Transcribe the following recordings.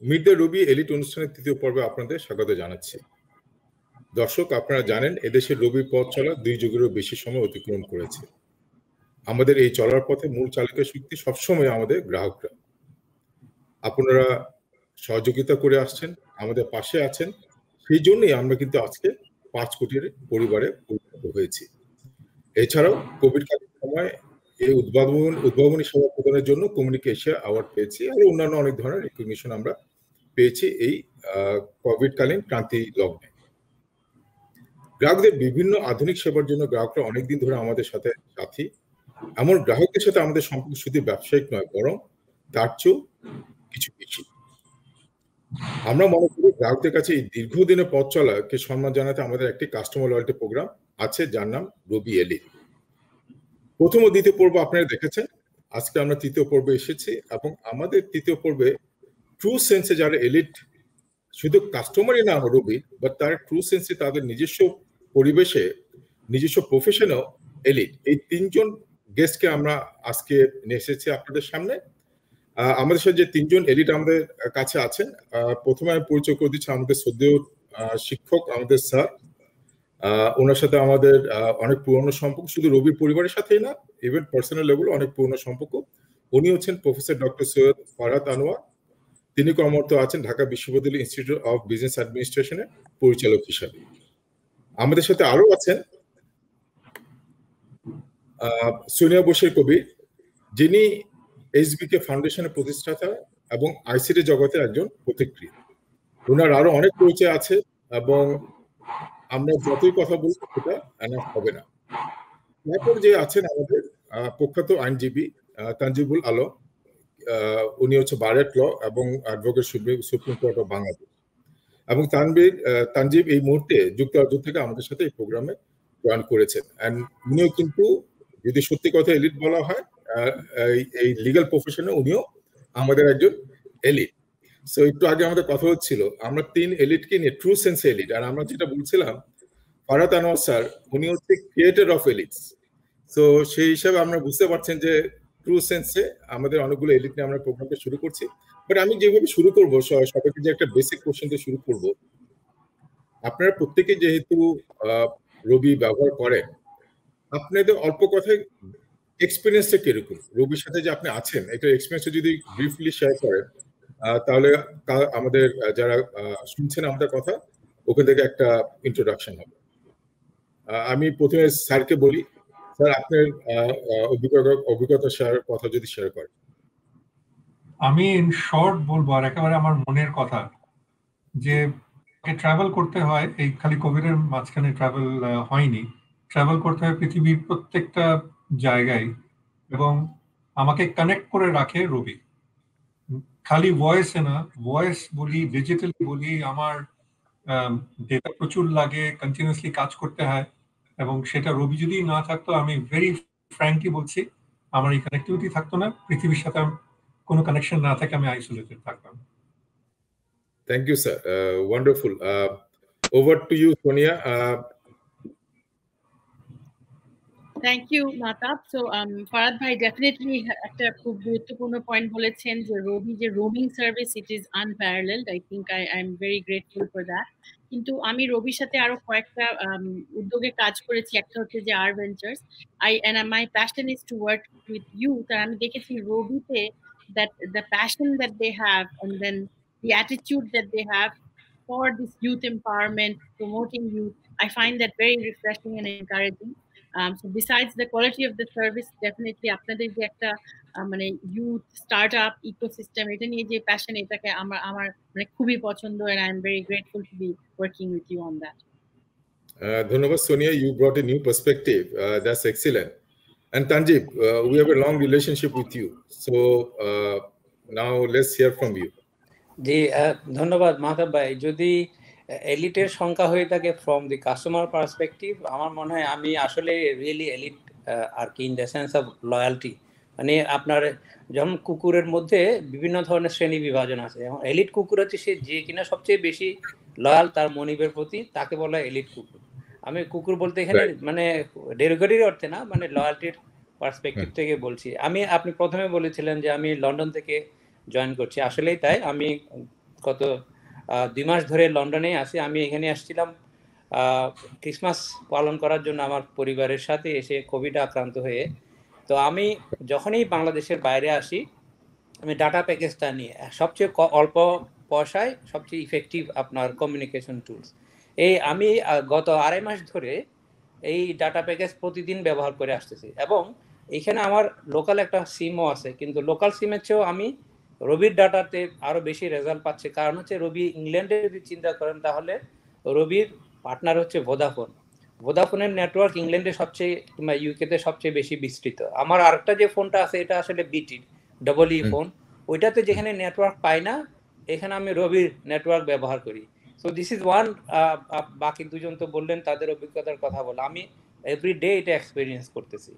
Meet the Rabi elite অনুষ্ঠানের তৃতীয় পর্বে আপনাদের স্বাগত জানাচ্ছি। দর্শক, আপনারা জানেন এদেশে রবির পথ চলা 2 যুগেরও বেশি সময় অতিক্রম করেছে। আমাদের এই চলার পথে মূল চালকের শক্তি সবসময় আমাদের গ্রাহকরা। আপনারা সহযোগিতা করে আসছেন, আমাদের পাশে আছেন, সেই জন্যই আমরা কিন্তু আজকে 5 কোটির পরিবারে পরিণত হয়েছি। এছাড়াও কোভিডকালীন সময় এই উদ্ভাবনী সেবা প্রদানের জন্য কমিউনিটি এশিয়া অ্যাওয়ার্ড পেয়েছি, আর অন্যান্য অনেক ধরনের রিকগনিশন আমরা পেয়েছি এই কোভিডকালীন ক্রান্তি লগ্নে। গ্রাহকদের বিভিন্ন আধুনিক সেবার জন্য গ্রাহকরা অনেকদিন ধরে আমাদের সাথে সাথী। এমন গ্রাহকদের সাথে আমাদের সম্পর্ক শুধু ব্যবসায়িক নয়, বরং তার চেয়েও কিছু বেশি। আমরা মনে করি গ্রাহকদের কাছে এই দীর্ঘদিনের পথ চলাকে সম্মান জানাতে আমাদের একটি কাস্টমার লয়্যাল্টি প্রোগ্রাম আছে, যার নাম রবি এলিট। প্রথম ও দ্বিতীয় পর্ব আপনারা দেখেছেন, আজকে আমরা তৃতীয় পর্বে এসেছি এবং আমাদের তৃতীয় পর্বে ট্রু সেন্সে যারা এলিট, শুধু কাস্টমারই না রবি, বাট তার ট্রু সেন্সে তাদের নিজস্ব পরিবেশে নিজস্ব প্রফেশনেও এলিট, এই 3 জন গেস্টকে আমরা আজকে নিয়ে এসেছি আপনাদের সামনে। আমাদের সাথে যে 3 জন এলিট আমাদের কাছে আছেন, প্রথমে আমি পরিচয় করে দিচ্ছি আমাদের শ্রদ্ধেয় শিক্ষক, আমাদের স্যার। ওনার সাথে আমাদের অনেক পুরনো সম্পর্ক, শুধু রবির পরিবারের সাথেই না, ইভেন পার্সোনাল লেভেলে অনেক পুরনো সম্পর্ক। উনি হচ্ছেন প্রফেসর ডক্টর সৈয়দ ফারহাত আনোয়ার। তিনি কর্মরত আছেন ঢাকা বিশ্ববিদ্যালয় ইনস্টিটিউট অফ বিজনেস অ্যাডমিনিস্ট্রেশনের পরিচালক হিসাবে। আমাদের সাথে আরো আছেন সোনিয়া বশির কবির, যিনি এইচবিকে ফাউন্ডেশনের প্রতিষ্ঠাতা এবং আইসিটি জগতের একজন প্রতিক্রিয়া। ওনার আরো অনেক পরিচয় আছে এবং আমরা যতই কথা বলবো সেটা এনাফ হবে না। তারপর যে আছেন আমাদের প্রখ্যাত আইনজীবী তানজিবুল আলম, উনি হচ্ছে বারেট ল এবং advocate supreme court of Bangladesh. এবং তানজিব এই মুহূর্তে যুক্তরাজ্য থেকে আমাদের সাথে এই প্রোগ্রামে জয়েন করেছেন। অ্যান্ড উনিও কিন্তু, যদি সত্যি কথা এলিট বলা হয়, এই লিগ্যাল প্রফেশনে উনিও আমাদের একজন এলিট। সো একটু আগে আমাদের কথা হচ্ছিল, আমরা 3 এলিটকে নিয়ে ট্রু সেন্স এলিট, আর আমরা যেটা বলছিলাম ফারহাত আনোয়ার স্যার উনি হচ্ছে ক্রিয়েটর অফ এলিটস। সো সেই হিসাবে আমরা বুঝতে পারছেন যে ট্রু সেন্সে আমাদের অনেকগুলো এলিট নিয়ে আমরা প্রোগ্রামটা শুরু করছি। বাট আমি যেভাবে শুরু করবো, সবাইকে যে একটা বেসিক কোশ্চেন দিয়ে শুরু করব। আপনারা প্রত্যেকে যেহেতু রবি ব্যবহার করেন, আপনাদের অল্প কথায় এক্সপিরিয়েন্সটা কিরকম, রবির সাথে যে আপনি আছেন, এটা এক্সপিরিয়েন্সটা যদি ব্রিফলি শেয়ার করেন, তাহলে আমাদের যারা শুনছেন আমাদের কথা, ওখান থেকে একটা ইন্ট্রোডাকশন হবে। আমি প্রথমে স্যারকে বলি, স্যার আপনার অভিজ্ঞতা কথা যদি শেয়ার করেন। আমি ইন শর্ট বলবো, আর একেবারে আমার মনের কথা, যে ট্রাভেল করতে হয়, এই খালি কোভিডের মাঝখানে ট্রাভেল হয়নি, ট্রাভেল করতে হয় পৃথিবীর প্রত্যেকটা জায়গায়, এবং আমাকে কানেক্ট করে রাখে রবি। খালি ভয়েসে না, ভয়েস বলি, ডিজিটালি বলি, আমার ডেটা প্রচুর লাগে, কন্টিনিউয়াসলি কাজ করতে হয়, এবং সেটা রবি যদি না থাকতো, আমি ভেরি ফ্র্যাঙ্কলি বলছি, আমার এই কানেক্টিভিটি থাকতো না, পৃথিবীর সাথে কোনো কানেকশন না থাকে, আমি আইসোলেটেড থাকতাম। Thank you sir, wonderful. Over to you Sonia. Thank you, Matab. So, Farhad bhai definitely একটা খুব গুরুত্বপূর্ণ পয়েন্ট বলেছেন যে রবি যে roaming service, it is unparalleled. I think I'm very grateful for that. কিন্তু আমি রবির সাথে আরো কয়েকটা উদ্যোগে কাজ করেছি। একটা হচ্ছে যে R ventures, and my passion is to work with youth. আর আমি দেখেছি রবিতে that the passion that they have, and then the attitude that they have for this youth empowerment, promoting youth, I find that very refreshing and encouraging. So besides the quality of the service, definitely আপনাদের যে একটা মানে youth startup ecosystem, এটা নিয়ে যে passion, এটাকে আমার মানে খুবই পছন্দ, and I am very grateful to be working with you on that. ধন্যবাদ Sonia, you brought a new perspective. That's excellent. And Tanjib, we have a long relationship with you, so now let's hear from you. জি, ধন্যবাদ মাহতাব ভাই। যদি এলিটের সংখ্যা হয়ে থাকে from the customer perspective, আমার মনে হয় আমি আসলে রিয়েলি এলিট আর কি, in the sense of loyalty. মানে আপনার যেমন কুকুরের মধ্যে বিভিন্ন ধরনের শ্রেণী বিভাজন আছে, এবং এলিট কুকুর হচ্ছে সে যে কিনা সবচেয়ে বেশি লয়াল তার মনিবের প্রতি, তাকে বলা হয় এলিট কুকুর। আমি কুকুর বলতে এখানে মানে ডেরোগেটরি অর্থে না, মানে লয়ালটির পার্সপেক্টিভ থেকে বলছি। আপনি প্রথমে বলেছিলেন যে আমি লন্ডন থেকে জয়েন করছি, আসলেই তাই। আমি গত 2 মাস ধরে লন্ডনে আছি। আমি এখানে আসছিলাম ক্রিসমাস পালন করার জন্য আমার পরিবারের সাথে, এসে কোভিডে আক্রান্ত হয়ে। তো আমি যখনই বাংলাদেশের বাইরে আসি, আমি ডাটা প্যাকেজটা নিয়ে সবচেয়ে অল্প পয়সায় সবচেয়ে ইফেক্টিভ আপনার কমিউনিকেশন টুলস, আমি গত 2.5 মাস ধরে এই ডাটা প্যাকেজ প্রতিদিন ব্যবহার করে আসতেছি। এবং এখানে আমার লোকাল একটা সিমও আছে, কিন্তু লোকাল সিমের চেয়েও আমি রবির ডাটাতে আরও বেশি রেজাল্ট পাচ্ছি। কারণ হচ্ছে রবি ইংল্যান্ডে যদি চিন্তা করেন, তাহলে রবির পার্টনার হচ্ছে ভোদাফোন। ভোদাফোনের নেটওয়ার্ক ইংল্যান্ডে সবচেয়ে কিংবা ইউকেতে সবচেয়ে বেশি বিস্তৃত। আমার আরেকটা যে ফোনটা আছে, এটা আসলে বিটি ডবল ই ফোন, ওইটাতে যেখানে নেটওয়ার্ক পাই না, এখানে আমি রবির নেটওয়ার্ক ব্যবহার করি। So this is one. বাকি দুজন তো বললেন তাদের অভিজ্ঞতার কথা বলে, আমি এভরিডে এটা এক্সপিরিয়েন্স করতেছি।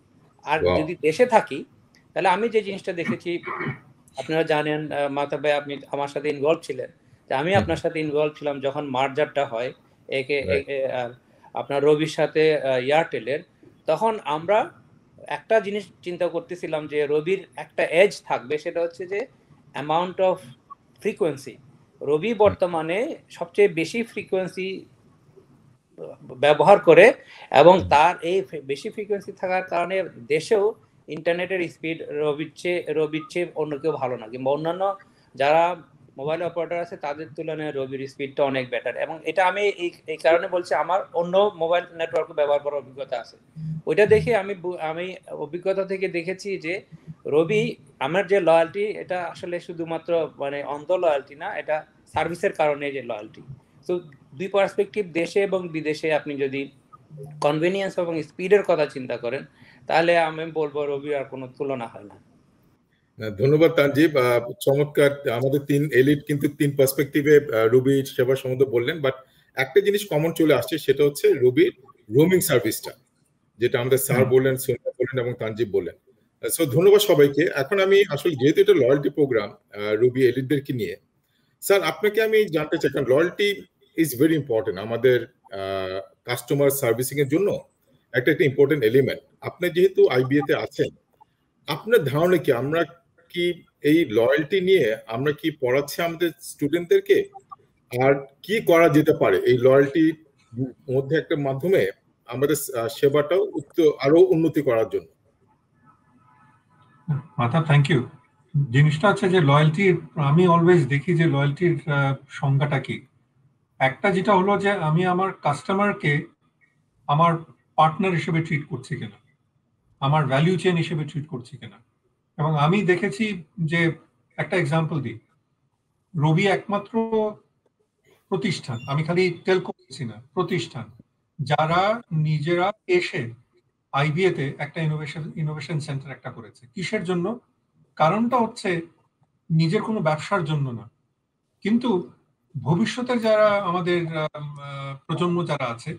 আর যদি দেশে থাকি, তাহলে আমি যে জিনিসটা দেখেছি, আপনারা জানেন মাতাব ভাই, আপনি আমার সাথে ইনভলভ ছিলেন, যে আমি আপনার সাথে ইনভলভ ছিলাম যখন মার্জারটা হয় আপনার রবির সাথে এয়ারটেলের, তখন আমরা একটা জিনিস চিন্তা করতেছিলাম যে রবির একটা এজ থাকবে, সেটা হচ্ছে যে অ্যামাউন্ট অফ ফ্রিকোয়েন্সি। রবি বর্তমানে সবচেয়ে বেশি ফ্রিকোয়েন্সি ব্যবহার করে, এবং তার এই বেশি ফ্রিকোয়েন্সি থাকার কারণে দেশেও ইন্টারনেটের স্পিড রবির চেয়ে অন্য কেউ ভালো না, কিংবা অন্যান্য যারা মোবাইল অপারেটর আছে তাদের তুলনায় রবির স্পিডটা অনেক বেটার। এবং এটা আমি এই কারণে বলছি, আমার অন্য মোবাইল নেটওয়ার্ক ব্যবহার করার অভিজ্ঞতা আছে। ওইটা দেখে আমি অভিজ্ঞতা থেকে দেখেছি যে রবি আমার যে লয়্যালটি, এটা আসলে শুধুমাত্র মানে অন্ধ লয়্যালটি না, এটা সার্ভিসের কারণে যে লয়্যালটি। তো দুই পার্সপেক্টিভ, দেশে এবং বিদেশে আপনি যদি কনভেনিয়েন্স এবং স্পিডের কথা চিন্তা করেন, তাহলে আমি বলবো রবি আর কোনো তুলনা হয় না। ধন্যবাদ তানজিব, চমৎকার। আমাদের 3 এলিট কিন্তু 3 পার্সপেক্টিভে রবি সেবা সম্বন্ধে বললেন, বাট একটা জিনিস কমন চলে আসছে, সেটা হচ্ছে রবির রোমিং সার্ভিসটা, যেটা আমাদের স্যার বললেন, সোনিয়া বললেন এবং তানজিব বললেন। সো ধন্যবাদ সবাইকে। এখন আমি আসলে, যেহেতু এটা লয়্যালটি প্রোগ্রাম রবি এলিটদেরকে নিয়ে, স্যার আপনাকে আমি জানতে চাই, কারণ লয়্যালটি ইজ ভেরি ইম্পর্টেন্ট আমাদের কাস্টমার সার্ভিসিং এর জন্য, একটা ইম্পর্টেন্ট এলিমেন্ট। আপনি যেহেতু আইবিএ তে আছেন, আপনার ধারণা কি, আমরা কি এই লয়্যালটি নিয়ে আমরা কি পড়াচ্ছি আমাদের স্টুডেন্টদেরকে, আর কি করা যেতে পারে এই লয়্যালটির মধ্যে একটা মাধ্যমে আমাদের সেবাটাও আরো উন্নতি করার জন্য? মাতা, থ্যাংক ইউ। জিনিসটা হচ্ছে যে লয়্যালটির, আমি অলওয়েজ দেখি যে লয়্যালটির সংজ্ঞাটা কি। একটা যেটা হলো যে আমি আমার কাস্টমারকে আমার পার্টনার হিসেবে ট্রিট করছি কিনা, আমার ভ্যালু চেইন হিসেবে ট্রিট করছি কিনা। এবং আমি দেখেছি যে, একটা এক্সাম্পল দিই, রবি একমাত্র প্রতিষ্ঠান, আমি খালি টেলকো বলছি না, প্রতিষ্ঠান যারা নিজেরা এসে আইবিএ তে একটা ইনোভেশন সেন্টার একটা করেছে। কিসের জন্য? কারণটা হচ্ছে নিজের কোনো ব্যবসার জন্য না, কিন্তু ভবিষ্যতের যারা আমাদের প্রজন্ম যারা আছে,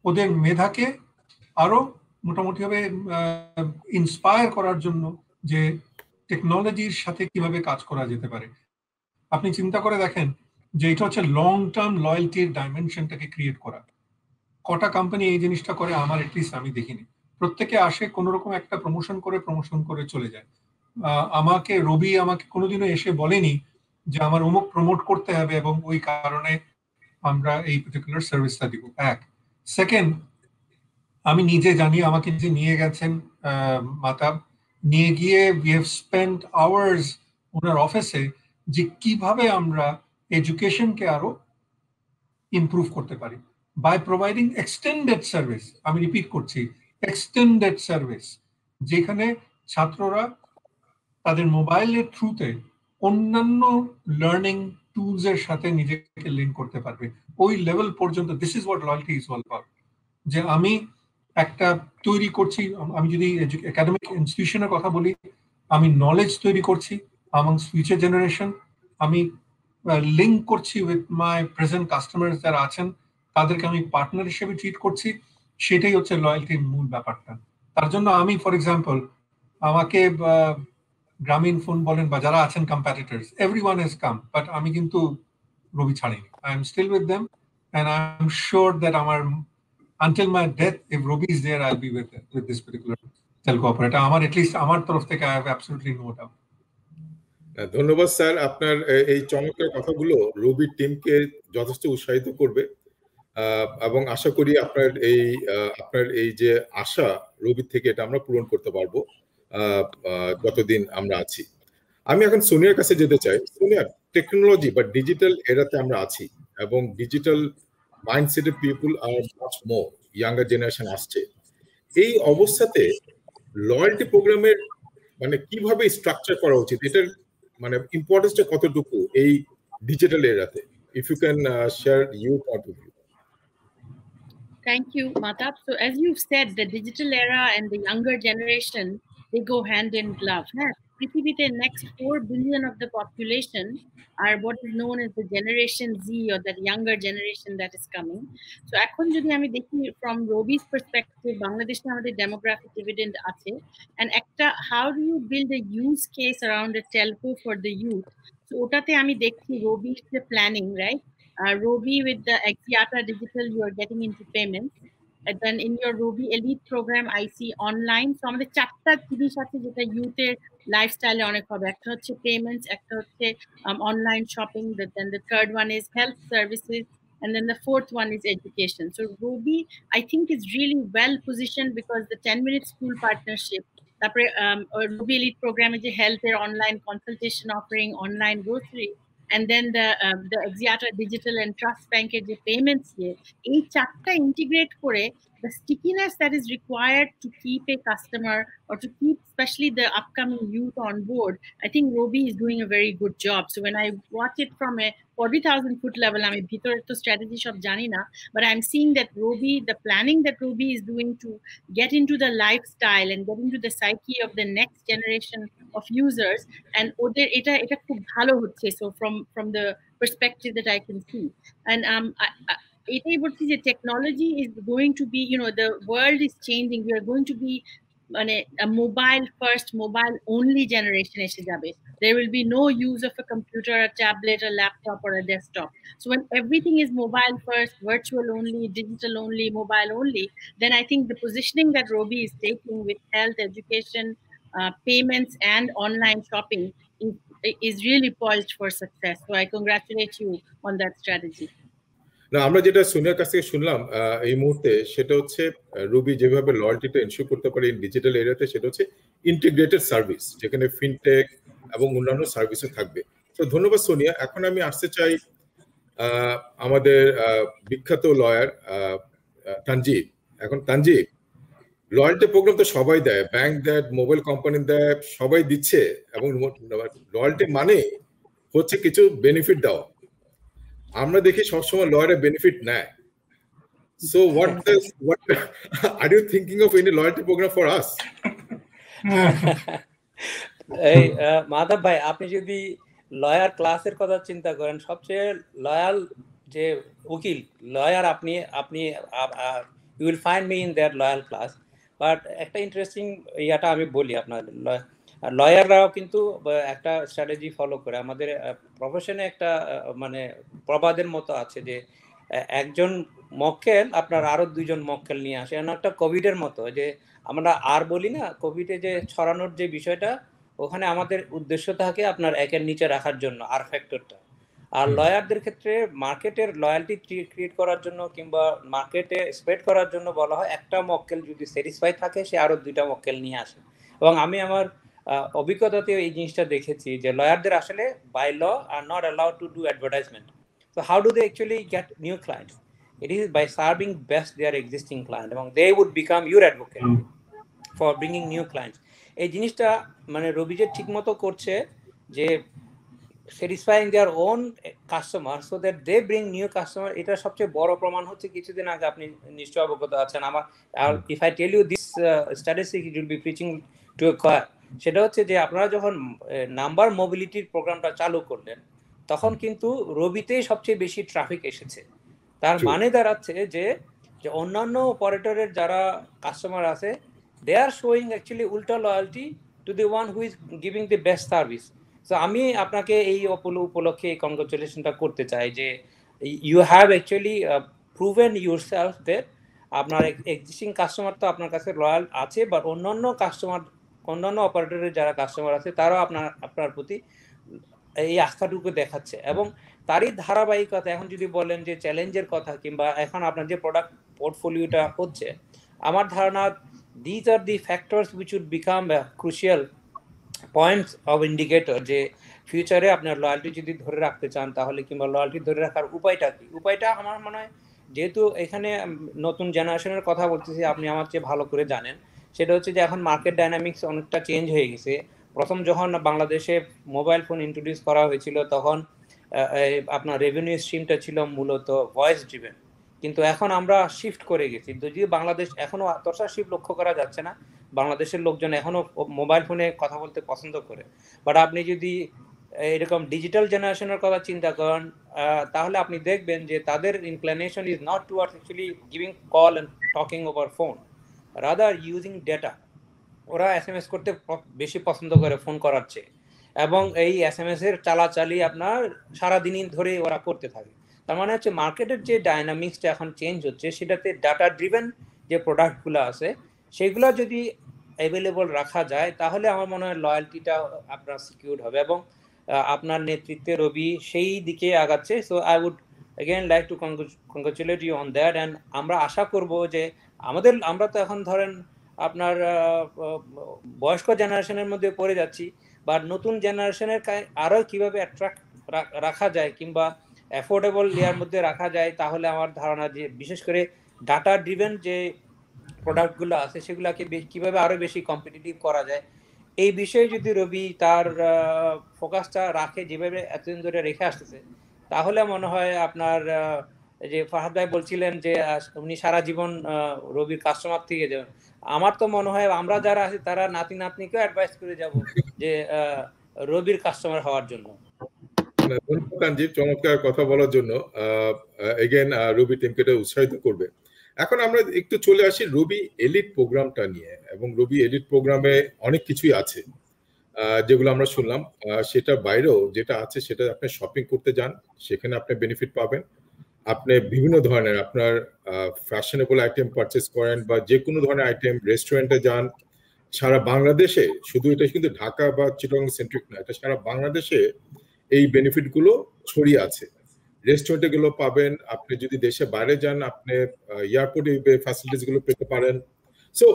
ওদের মেধাকে আরো মোটামুটি ভাবে ইন্সপায়ার করার জন্য, যে টেকনোলজির সাথে কিভাবে কাজ করা যেতে পারে। আপনি চিন্তা করে দেখেন যে এটা হচ্ছে লং টার্ম লয়্যালটির ডাইমেনশনটাকে ক্রিয়েট করা। কটা কোম্পানি এই জিনিসটা করে? আমার এটলিস্ট আমি দেখিনি। প্রত্যেকে আসে কোন রকম একটা প্রমোশন করে চলে যায়। রবি আমাকে কোনোদিনও এসে বলেনি যে আমার অমুক প্রমোট করতে হবে এবং ওই কারণে আমরা এই পার্টিকুলার সার্ভিসটা দিব। এক। সেকেন্ড, আমি নিজে জানি, আমাকে যে নিয়ে গেছেন মাতাব, নিয়ে গিয়ে উই হ্যাভ স্পেন্ট আওয়ার্স ওনার অফিসে, যে কিভাবে আমরা এডুকেশনকে আরো ইমপ্রুভ করতে পারি বাই প্রোভাইডিং এক্সটেন্ডেড সার্ভিস। আমি রিপিট করছি, এক্সটেন্ডেড সার্ভিস, যেখানে ছাত্ররা তাদের মোবাইলের থ্রুতে অন্যান্য লার্নিং টুলস এর সাথে নিজেকে লিঙ্ক করতে পারবে, ওই লেভেল পর্যন্ত। This is what loyalty is all about. যে আমি একটা তৈরি করছি, আমি যদি একাডেমিক ইনস্টিটিউশনের কথা বলি, আমি নলেজ তৈরি করছি amongst ফিউচার জেনারেশন, আমি লিঙ্ক করছি উইথ মাই প্রেজেন্ট কাস্টমার যারা আছেন, তাদেরকে আমি পার্টনার হিসেবে ট্রিট করছি। সেটাই হচ্ছে লয়্যালটির মূল ব্যাপারটা। তার জন্য আমি, ফর এক্সাম্পল, আমাকে গ্রামীণ ফোন বলেন বা যারা আছেন competitors, everyone has come, but আমি কিন্তু রবি ছাড়িনি। I am still with them, and I am sure that আমার until my death, if Robi is there, I'll be with this particular telco operator. আমার at least আমার তরফ থেকে I have absolutely no doubt. ধন্যবাদ sir, আপনার এই চমৎকার কথাগুলো রবির টিমকে যথেষ্ট উৎসাহিত করবে এবং আশা করি আপনার এই যে আশা রবির থেকে এটা আমরা পূরণ করতে পারবো যতদিন আমরা আছি। আমি এখন সোনিয়ার কাছে যেতে চাই। সোনিয়া, টেকনোলজি বা ডিজিটাল এরাতে আমরা আছি এবং ডিজিটাল মাইন্ডসেটের পিপল আর মাচ মোর, ইয়াঙ্গার জেনারেশন আসছে। এই অবস্থাতে লয়্যালটি প্রোগ্রামের মানে কিভাবে স্ট্রাকচার করা উচিত, এটার মানে ইম্পর্টেন্সটা কতটুকু এই ডিজিটাল এরাতে? If you can share your point of view. Thank you, Matab. So as you've said, the digital era and the younger generation, they go hand in glove. The next 4 billion of the population are what is known as the Generation Z, or that younger generation that is coming. So এখন যদি আমি দেখি from Robi's perspective, বাংলাদেশে আমাদের demographic dividend আছে, and একটা how do you build a use case around a telco for the youth? So ওটাতে আমি দেখছি Robi's the planning, right? Robi with the Axiata Digital, you are getting into payments. And then in your Robi Elite program, I see online. So আমাদের চারটা জিনিস আছে যেটা ইউথের লাইফস্টাইলে অনেক হবে। একটা হচ্ছে পেমেন্টস, একটা হচ্ছে online shopping, then the third one is health services, and then the fourth one is education. So Robi, I think, is really well positioned because the 10-minute school partnership, তারপরে Robi Elite program is a health online consultation offering, online grocery, and then the Axiata Digital and Trust Bank যে payments দিয়ে এই চারটা integrate করে the stickiness that is required to keep a customer or to keep especially the upcoming youth on board. I think Robi is doing a very good job. So when I watch it from a 40,000 foot level, আমি ভিতরের তো strategy সব জানি না, but I'm seeing that Robi, the planning that Robi is doing to get into the lifestyle and get into the psyche of the next generation of users, and ওদের এটা খুব ভালো হচ্ছে. So from the perspective that I can see, and এটাই বলছি যে technology is going to be, the world is changing. We are going to be মানে a mobile first, mobile only generation এসে যাবে. There will be no use of a computer, a tablet, a laptop, or a desktop. So when everything is mobile first, virtual only, digital only, mobile only, then I think the positioning that Robi is taking with health, education, payments, and online shopping is really poised for success. So I congratulate you on that strategy. না, আমরা যেটা সোনিয়ার কাছ থেকে শুনলাম এই মুহূর্তে, সেটা হচ্ছে রুবি যেভাবে লয়্যালটিটা এনশিওর করতে পারে ডিজিটাল এরিয়াতে, সেটা হচ্ছে ইন্টিগ্রেটেড সার্ভিস, যেখানে ফিনটেক এবং অন্যান্য সার্ভিসও থাকবে। তো ধন্যবাদ সোনিয়া। এখন আমি আসতে চাই আমাদের বিখ্যাত লয়ার তানজিব। এখন তানজিব, লয়্যালটি প্রোগ্রাম তো সবাই দেয়, ব্যাংক দেয়, মোবাইল কোম্পানি দেয়, সবাই দিচ্ছে, এবং লয়্যালটি মানে হচ্ছে কিছু বেনিফিট দেওয়া। আমরা দেখি সবসময় লয়ারে বেনিফিট নেয়। So what are you thinking of any loyalty program for us? এই মাধব ভাই, আপনি যদি লয়ার ক্লাসের কথা চিন্তা করেন, সবচেয়ে লয়াল যে উকিল লয়ার, আপনি you will find me in that loyal class. But একটা ইন্টারেস্টিং ইয়াটা আমি বলি, আপনার লয়াররাও কিন্তু একটা স্ট্র্যাটেজি ফলো করে। আমাদের প্রফেশনে একটা মানে প্রবাদের মতো আছে যে একজন মক্কেল আপনার আরো দুইজন মক্কেল নিয়ে আসে। একটা কোভিডের মতো, যে আমরা আর বলি না, কোভিডে যে ছড়ানোর যে বিষয়টা, ওখানে আমাদের উদ্দেশ্য থাকে আপনার একের নিচে রাখার জন্য আর ফ্যাক্টরটা। আর লয়ারদের ক্ষেত্রে মার্কেটের লয়্যালটি ক্রিয়েট করার জন্য কিংবা মার্কেটে স্প্রেড করার জন্য বলা হয় একটা মক্কেল যদি স্যাটিসফাই থাকে সে আরো দুইটা মক্কেল নিয়ে আসে। এবং আমি আমার অভিজ্ঞতাতে এই জিনিসটা দেখেছি যে লয়ারদের আসলে by law are not allowed to do advertisement. So how do they actually get new clients? It is by serving best their existing client, এবং they would become your advocate for bringing new clients. এই জিনিসটা মানে রবি যে ঠিকমতো করছে, যে satisfying their own customer so that they bring new customer, এটা সবচেয়ে বড় প্রমাণ হচ্ছে। কিছুদিন আগে আপনি নিশ্চয় অবগত আছেন, আমার if I tell you this statistic it will be preaching to a choir, সেটা হচ্ছে যে আপনারা যখন নাম্বার মোবিলিটির প্রোগ্রামটা চালু করলেন তখন কিন্তু রবিতেই সবচেয়ে বেশি ট্রাফিক এসেছে। তার মানে দাঁড়াচ্ছে যে অন্যান্য অপারেটরের যারা কাস্টমার আছে, দে আর শোয়িং অ্যাকচুয়ালি উল্টা loyalty to the one who is giving the best service. So আমি আপনাকে এই উপলক্ষে এই কংগ্রাচুলেশনটা করতে চাই যে you have actually proven yourself that আপনার এক্সিস্টিং কাস্টমার তো আপনার কাছে লয়াল আছে, বাট অন্যান্য কাস্টমার, অন্যান্য অপারেটরের যারা কাস্টমার আছে তারাও আপনার প্রতি এই আস্থাটুকু দেখাচ্ছে। এবং তারই ধারাবাহিকতা এখন যদি বলেন যে চ্যালেঞ্জের কথা কিংবা এখন আপনার যে প্রোডাক্ট পোর্টফোলিওটা হচ্ছে, আমার ধারণা these are the factors which would become crucial points of indicator যে ফিউচারে আপনার লয়ালটি যদি ধরে রাখতে চান তাহলে, কিংবা লয়ালটি ধরে রাখার উপায়টা কি। উপায়টা আমার মনে হয়, যেহেতু এখানে নতুন জেনারেশনের কথা বলতেছি, আপনি আমার চেয়ে ভালো করে জানেন, সেটা হচ্ছে যে এখন মার্কেট ডাইনামিক্স অনেকটা চেঞ্জ হয়ে গেছে। প্রথম যখন বাংলাদেশে মোবাইল ফোন ইন্ট্রোডিউস করা হয়েছিল তখন আপনার রেভিনিউ স্ট্রিমটা ছিল মূলত ভয়েস ড্রিভেন, কিন্তু এখন আমরা শিফট করে গেছি। যদিও বাংলাদেশ এখনো অতটা শিফট লক্ষ্য করা যাচ্ছে না, বাংলাদেশের লোকজন এখনো মোবাইল ফোনে কথা বলতে পছন্দ করে। বাট আপনি যদি এরকম ডিজিটাল জেনারেশনের কথা চিন্তা করেন, তাহলে আপনি দেখবেন যে তাদের inclination is not towards actually giving call and talking over phone, rather using data. ওরা এসএমএস করতে বেশি পছন্দ করে ফোন করার চেয়ে, এবং এই এসএমএস এর চালাচালি আপনার সারাদিনই ধরে ওরা করতে থাকে। তার মানে হচ্ছে মার্কেটের যে ডাইনামিক্সটা এখন চেঞ্জ হচ্ছে, সেটাতে ডাটা ড্রিভেন যে প্রোডাক্টগুলো আছে সেগুলো যদি অ্যাভেলেবল রাখা যায় তাহলে আমার মনে হয় লয়্যালটিটা আপনার সিকিউর হবে, এবং আপনার নেতৃত্বে রবি সেই দিকে আগাচ্ছে। So I would again like to congratulate you on that, and আমরা আশা করব যে আমরা তো এখন ধরেন আপনার বয়স্ক জেনারেশনের মধ্যে পড়ে যাচ্ছি, বা নতুন জেনারেশনের আরো কিভাবে অ্যাট্রাক্ট রাখা যায় কিংবা অ্যাফোর্ডেবল ইয়ার মধ্যে রাখা যায়, তাহলে আমার ধারণা যে বিশেষ করে ডাটা ড্রিভেন যে প্রোডাক্টগুলো আছে সেগুলোকে কিভাবে আরো বেশি কম্পিটিটিভ করা যায়, এই বিষয়ে যদি রবি তার ফোকাসটা রাখে যেভাবে এতদিন ধরে রেখে আসতেছে, তাহলে মনে হয় আপনার যে ফাহাদ ভাই বলছিলেন যে উনি সারা জীবন রবির কাস্টমার থেকে যাবেন, আমার তো মনে হয় আমরা যারা আছি তারা নাতি নাতনিকেও অ্যাডভাইস করে যাব যে রবির কাস্টমার হওয়ার জন্য। ধন্যবাদ চমৎকার কথা বলার জন্য। এগেন রবি টিমকে উৎসাহিত করবে। এখন আমরা একটু চলে আসি রবি এলিট প্রোগ্রামটা নিয়ে, এবং রবি এলিট প্রোগ্রামে অনেক কিছুই আছে যেগুলো আমরা শুনলাম। সেটার বাইরেও যেটা আছে সেটা আপনি শপিং করতে যান, সেখানে আপনি বেনিফিট পাবেন। আপনি বিভিন্ন ধরনের আপনার ফ্যাশনেবল আইটেম পারচেস করেন বা যে কোনো ধরনের আইটেম, রেস্টুরেন্টে যান সারা বাংলাদেশে, শুধু এটা কিন্তু ঢাকা বা চিটাগং সেন্ট্রিক না, এটা সারা বাংলাদেশে এই বেনিফিট গুলো ছড়িয়ে আছে। রেস্টুরেন্টে গুলো পাবেন, আপনি যদি দেশে বাইরে যান আপনি এয়ারপোর্টে ফ্যাসিলিটিস গুলো পেতে পারেন। সো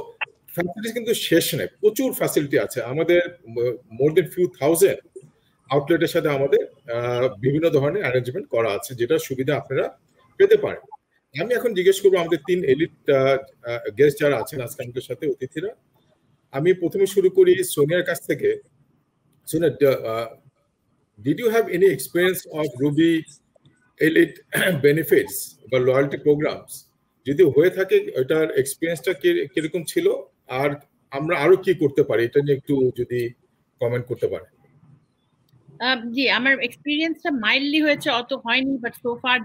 ফ্যাসিলিটিস কিন্তু শেষ নেই, প্রচুর ফ্যাসিলিটি আছে। আমাদের মোর দেন ফিউ থাউজেন্ড আউটলেটের সাথে আমাদের বিভিন্ন ধরনের অ্যারেঞ্জমেন্ট করা আছে, যেটা সুবিধা আপনারা পেতে পারেন। আমি এখন জিজ্ঞেস করবো আমাদের 3 এলিট গেস্ট যারা আছেন আজকে আমাদের সাথে, অতিথিরা। আমি প্রথমে শুরু করি সোনিয়ার কাছ থেকে। Sonia, did you have any experience of Ruby Elite benefits বা loyalty programs? যদি হয়ে থাকে এটার এক্সপেরিয়েন্সটা কিরকম ছিল, আর আমরা আরো কি করতে পারি এটা নিয়ে একটু যদি কমেন্ট করতে পারেন। জি, আমার এক্সপেরিয়েন্সটা মাইল্ডলি হয়েছে, অত হয়নি, but so far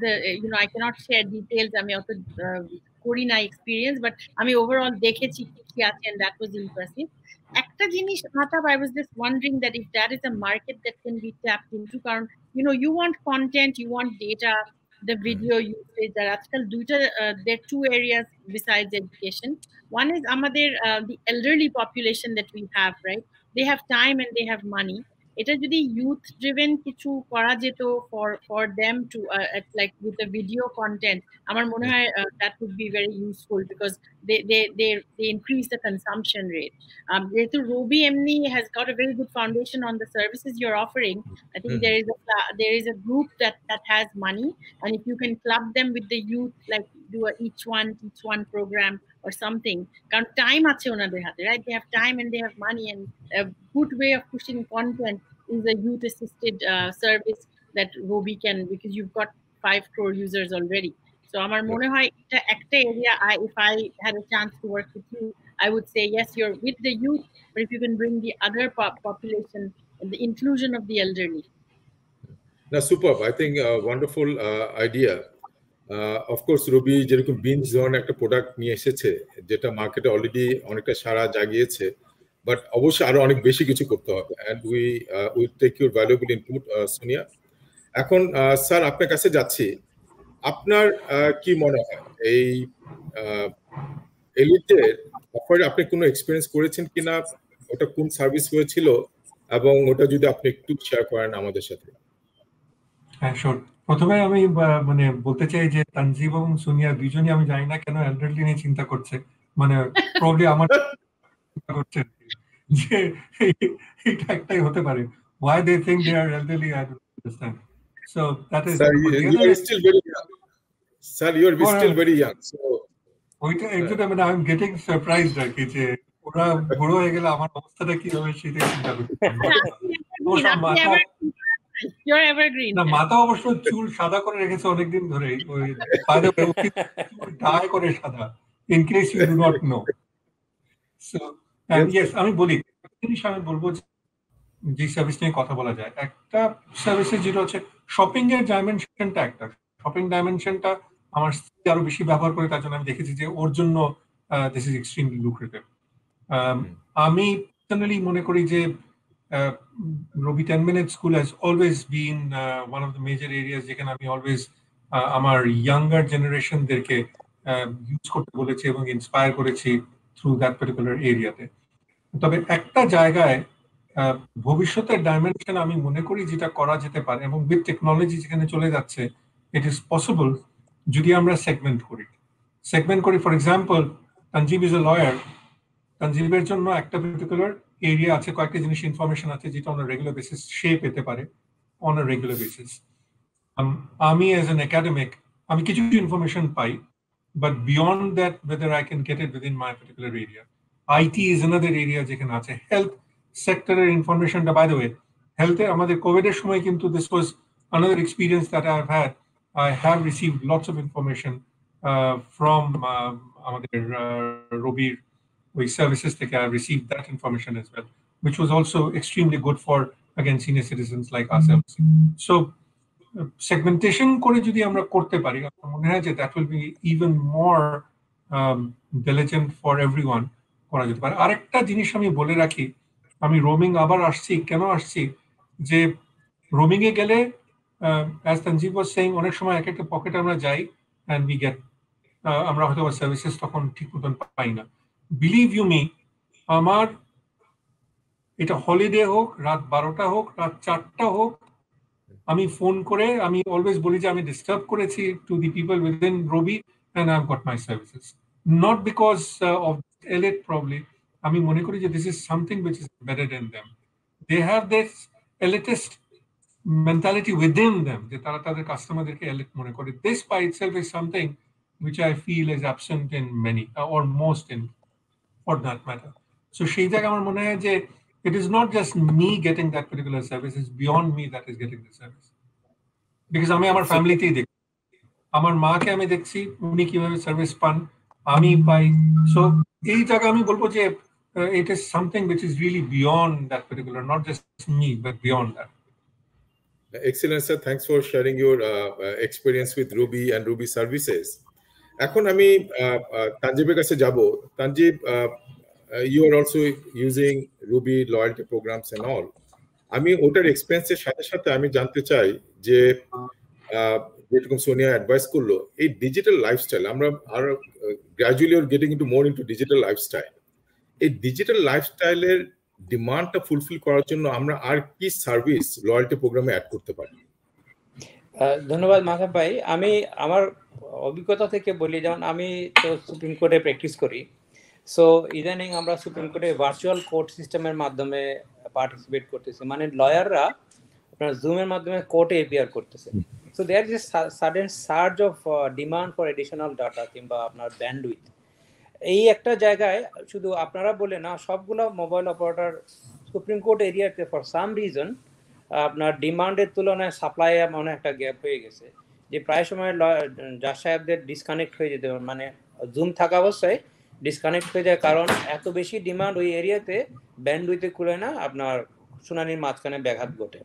I can't share details, আমি অত করি না এক্সপেরিয়েন্স, বাট আমি ওভারঅল দেখেছি কি আছে, এন্ড দ্যাট ওয়াজ ইমপ্রেসিভ। একটা জিনিস Mahtab, I was just wondering that if that is a market that can be tapped into, কারণ you want content, you want data, the video usage, আর আজকাল দুইটা there are 2 areas besides education. One is আমাদের the elderly population that we have, right? They have time and they have money. এটা যদি youth driven কিছু করা যেত for them to like with the video content, আমার মনে হয় that would be very useful because they increase the consumption rate. যেহেতু Ruby এমনি has got a very good foundation on the services you're offering, I think there is a group that has money, and if you can club them with the youth, like do a each one program or something, কারণ time আছে ওনাদের হাতে, right? They have time and they have money, and a good way of pushing content is a youth assisted service that Ruby can, because you've got 5 crore users already. So আমার মনে হয় এটা একটা area, if I had a chance to work with you, I would say yes, you're with the youth, but if you can bring the other population and the inclusion of the elderly. Now, superb. I think wonderful idea. Of course, Ruby যেরকম binge ধরনের একটা product নিয়ে এসেছে যেটা মার্কেটে already অনেকটা সাড়া জাগিয়েছে, বাট অবশ্যই আরো অনেক বেশি কিছু করতে হবে, and we will take your valuable input, Sonia. এখন স্যার আপনার কাছে যাচ্ছি, আপনার কি মনে হয় এই এলিটের অফারে আপনি কোনো এক্সপেরিয়েন্স করেছেন কিনা, ওটা কোন সার্ভিস হয়েছিল, এবং ওটা যদি আপনি একটু শেয়ার করেন আমাদের সাথে। হ্যাঁ, শিওর। প্রথমে আমি মানে বলতে চাই যে তানজিব এবং সোনিয়া দুইজনই, আমি জানি না কেন এলডারলি নিয়ে চিন্তা করছে, মানে প্রবলি আমার চিন্তা করছে যে এটা একটাই হতে পারে। Why they think they are elderly, I don't understand. So that is Sir, the you other are is, still very young. Sir, you are still very young. So ওইটা একদম মানে I'm getting surprised আর কি, যে ওরা বড় হয়ে গেলে আমার অবস্থাটা কি হবে সেটাই চিন্তা করছি। You're evergreen. না, মাথা অবশ্য চুল সাদা করে রেখেছে অনেকদিন ধরেই, ওই চুল ডাই করে সাদা, in case you do not know. So yes, আমি বলি জিনিস আমি বলবো যে সার্ভিস নিয়ে কথা বলা যায়, একটা সার্ভিসে যেটা হচ্ছে শপিং এর ডাইমেনশনটা, একটা শপিং ডাইমেনশনটা আমার স্ত্রী আরো বেশি ব্যবহার করে, তার জন্য আমি দেখেছি যে ওর জন্য দিস ইজ এক্সট্রিমলি লুক্রেটিভ। আমি পার্সোনালি মনে করি যে Robi 10 Minute School has always been one of the major areas যেখানে আমি অলওয়েজ আমার ইয়াঙ্গার জেনারেশনদেরকে ইউজ করতে বলেছি এবং ইন্সপায়ার করেছি থ্রু দ্যাট পার্টিকুলার এরিয়াতে। তবে একটা জায়গায় ভবিষ্যতের ডাইমেনশন আমি মনে করি যেটা করা যেতে পারে, এবং উইথ টেকনোলজি যেখানে চলে যাচ্ছে, ইট ইজ পসিবল যদি আমরা সেগমেন্ট করি। For example, Tanzib is a lawyer, তানজিবের জন্য একটা পার্টিকুলার এরিয়া আছে, কয়েকটা জিনিস ইনফরমেশন আছে যেটা অন রেগুলার বেসিস সে পেতে পারে অন রেগুলার বেসিস। আমি অ্যাজ অ্যান একাডেমিক আমি কিছু information pi, but beyond that whether I can get it within my particular area. IT is another area যেখানে আছে। হেলথ সেক্টরের ইনফরমেশনটা, বাই দ্য ওয়ে, হেলথে আমাদের কোভিডের সময় কিন্তু this was another experience that I have had. I have received lots of information from আমাদের Robiর ওই সার্ভিসেস থেকে। I received that information as well, which was also extremely good for, again, senior citizens like ourselves. So segmentation করে যদি আমরা করতে পারি, আমার মনে হয় যে that will be even more diligent for everyone করা যেতে পারে। আরেকটা জিনিস আমি বলে রাখি, আমি রোমিং আবার আসছি, কেন আসছি, যে রোমিং এ গেলে as Tanjeeb was saying, অনেক সময় এক একটা পকেট আমরা যাই and we get আমরা হয়তো সার্ভিসেস তখন ঠিক মতন পাই না। বিলিভ ইউ মি, আমার এটা হলিডে হোক, রাত 12টা হোক, রাত 4টা হোক, আমি ফোন করে আমি অলওয়েজ বলি যে আমি ডিস্টার্ব করেছি to the people within Robi and I've got my services, not because of elite probably. আমি মনে করি যে this is something which is embedded in them. They have this elitist mentality within them, যে তারা তাদের কাস্টমারদেরকে elite মনে করে. This by itself is something which I feel is absent in many or most in, for that matter. So সেই জায়গায় আমার মনে হয় যে it is not just me getting that particular service, it's beyond me that is getting the service. Because আমি আমার ফ্যামিলিতেই দেখি, আমার মাকে আমি দেখছি উনি কিভাবে সার্ভিস পান, আমি পাই। সো এই জায়গা আমি বলবো যে it is something which is really beyond that particular, not just me, but beyond that. Excellent, sir. Thanks for sharing your experience with Robi and Robi services. এখন আমি তানজিবের কাছে যাব। Tanjib, you are also using Robi loyalty programs and all. আমি ওটার এক্সপেরিয়েন্সের সাথে সাথে আমি জানতে চাই যে যেরকম সোনিয়া অ্যাডভাইস করলো, এই ডিজিটাল লাইফস্টাইল আমরা আর gradually are getting into more into digital lifestyle, এই ডিজিটাল লাইফস্টাইলের ডিমান্ডটা ফুলফিল করার জন্য আমরা আর কি সার্ভিস লয়্যালটি প্রোগ্রামে অ্যাড করতে পারি? ধন্যবাদ মাহতাব ভাই। আমি আমার অভিজ্ঞতা থেকে বলি, যেমন আমি তো সুপ্রিম কোর্টে প্র্যাকটিস করি। সো ইদানিং আমরা সুপ্রিম কোর্টে ভার্চুয়াল কোর্ট সিস্টেমের মাধ্যমে পার্টিসিপেট করতেছি, মানে লয়াররা আপনার জুমের মাধ্যমে কোর্টে এপিয়ার করতেছে। So there is a sudden surge of demand for additional data কিংবা আপনার ব্যান্ডউইথ। এই একটা জায়গায় শুধু আপনারা বলে না, সবগুলো মোবাইল অপারেটর সুপ্রিম কোর্ট এরিয়াতে ফর সাম রিজন আপনার ডিমান্ডের তুলনায় সাপ্লাই মনে একটা গ্যাপ হয়ে গেছে, যে প্রায় সময় জাজ সাহেবদের ডিসকানেক্ট হয়ে যেতে, মানে জুম থাকা অবস্থায় ডিসকানেক্ট হয়ে যায়, কারণ এত বেশি ডিমান্ড ওই এরিয়াতে ব্যান্ডউইথে খুলে না, আপনার শুনানির মাঝখানে ব্যাঘাত ঘটে।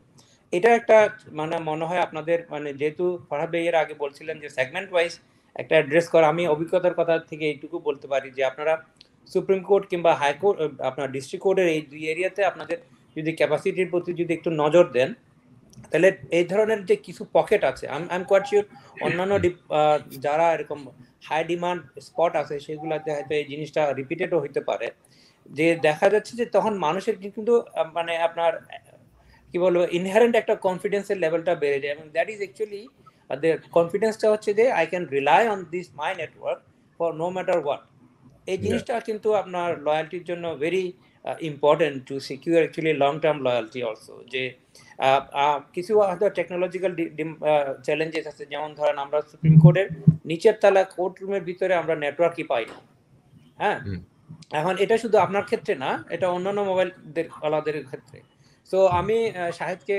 এটা একটা মানে মনে হয় আপনাদের, মানে যেহেতু ফরহাদ ভাই এর আগে বলছিলেন যে সেগমেন্ট ওয়াইজ একটা অ্যাড্রেস করা, আমি অভিজ্ঞতার কথা থেকে এইটুকু বলতে পারি যে আপনারা সুপ্রিম কোর্ট কিংবা হাইকোর্ট, আপনার ডিস্ট্রিক্ট কোর্টের এই দুই এরিয়াতে আপনাদের যদি ক্যাপাসিটির প্রতি যদি একটু নজর দেন, তাহলে এই ধরনের যে কিছু পকেট আছে, আই এম কোয়াইট শিওর অন্যান্য যারা এরকম হাই ডিমান্ড স্পট আছে সেগুলোতে হয়তো এই জিনিসটা রিপিটেডও হইতে পারে, যে দেখা যাচ্ছে যে তখন মানুষের কিন্তু মানে আপনার কি বলবো ইনহারেন্ট একটা কনফিডেন্সের লেভেলটা বেড়ে যায়, এবং দ্যাট ইজ অ্যাকচুয়ালি কনফিডেন্সটা হচ্ছে যে I can rely on this my network for no matter what. এই জিনিসটা কিন্তু আপনার লয়ালটির জন্য very important to secure actually long term loyalty also. যে কিছু হয়তো টেকনোলজিক্যাল চ্যালেঞ্জেস আছে, যেমন ধরেন আমরা সুপ্রিম কোর্টের নিচের তলা কোর্ট রুমের ভিতরে আমরা নেটওয়ার্কই পাই না। হ্যাঁ, এখন এটা শুধু আপনার ক্ষেত্রে না, এটা অন্যান্য মোবাইলদের আলাদের ক্ষেত্রে। সো আমি শাহেদকে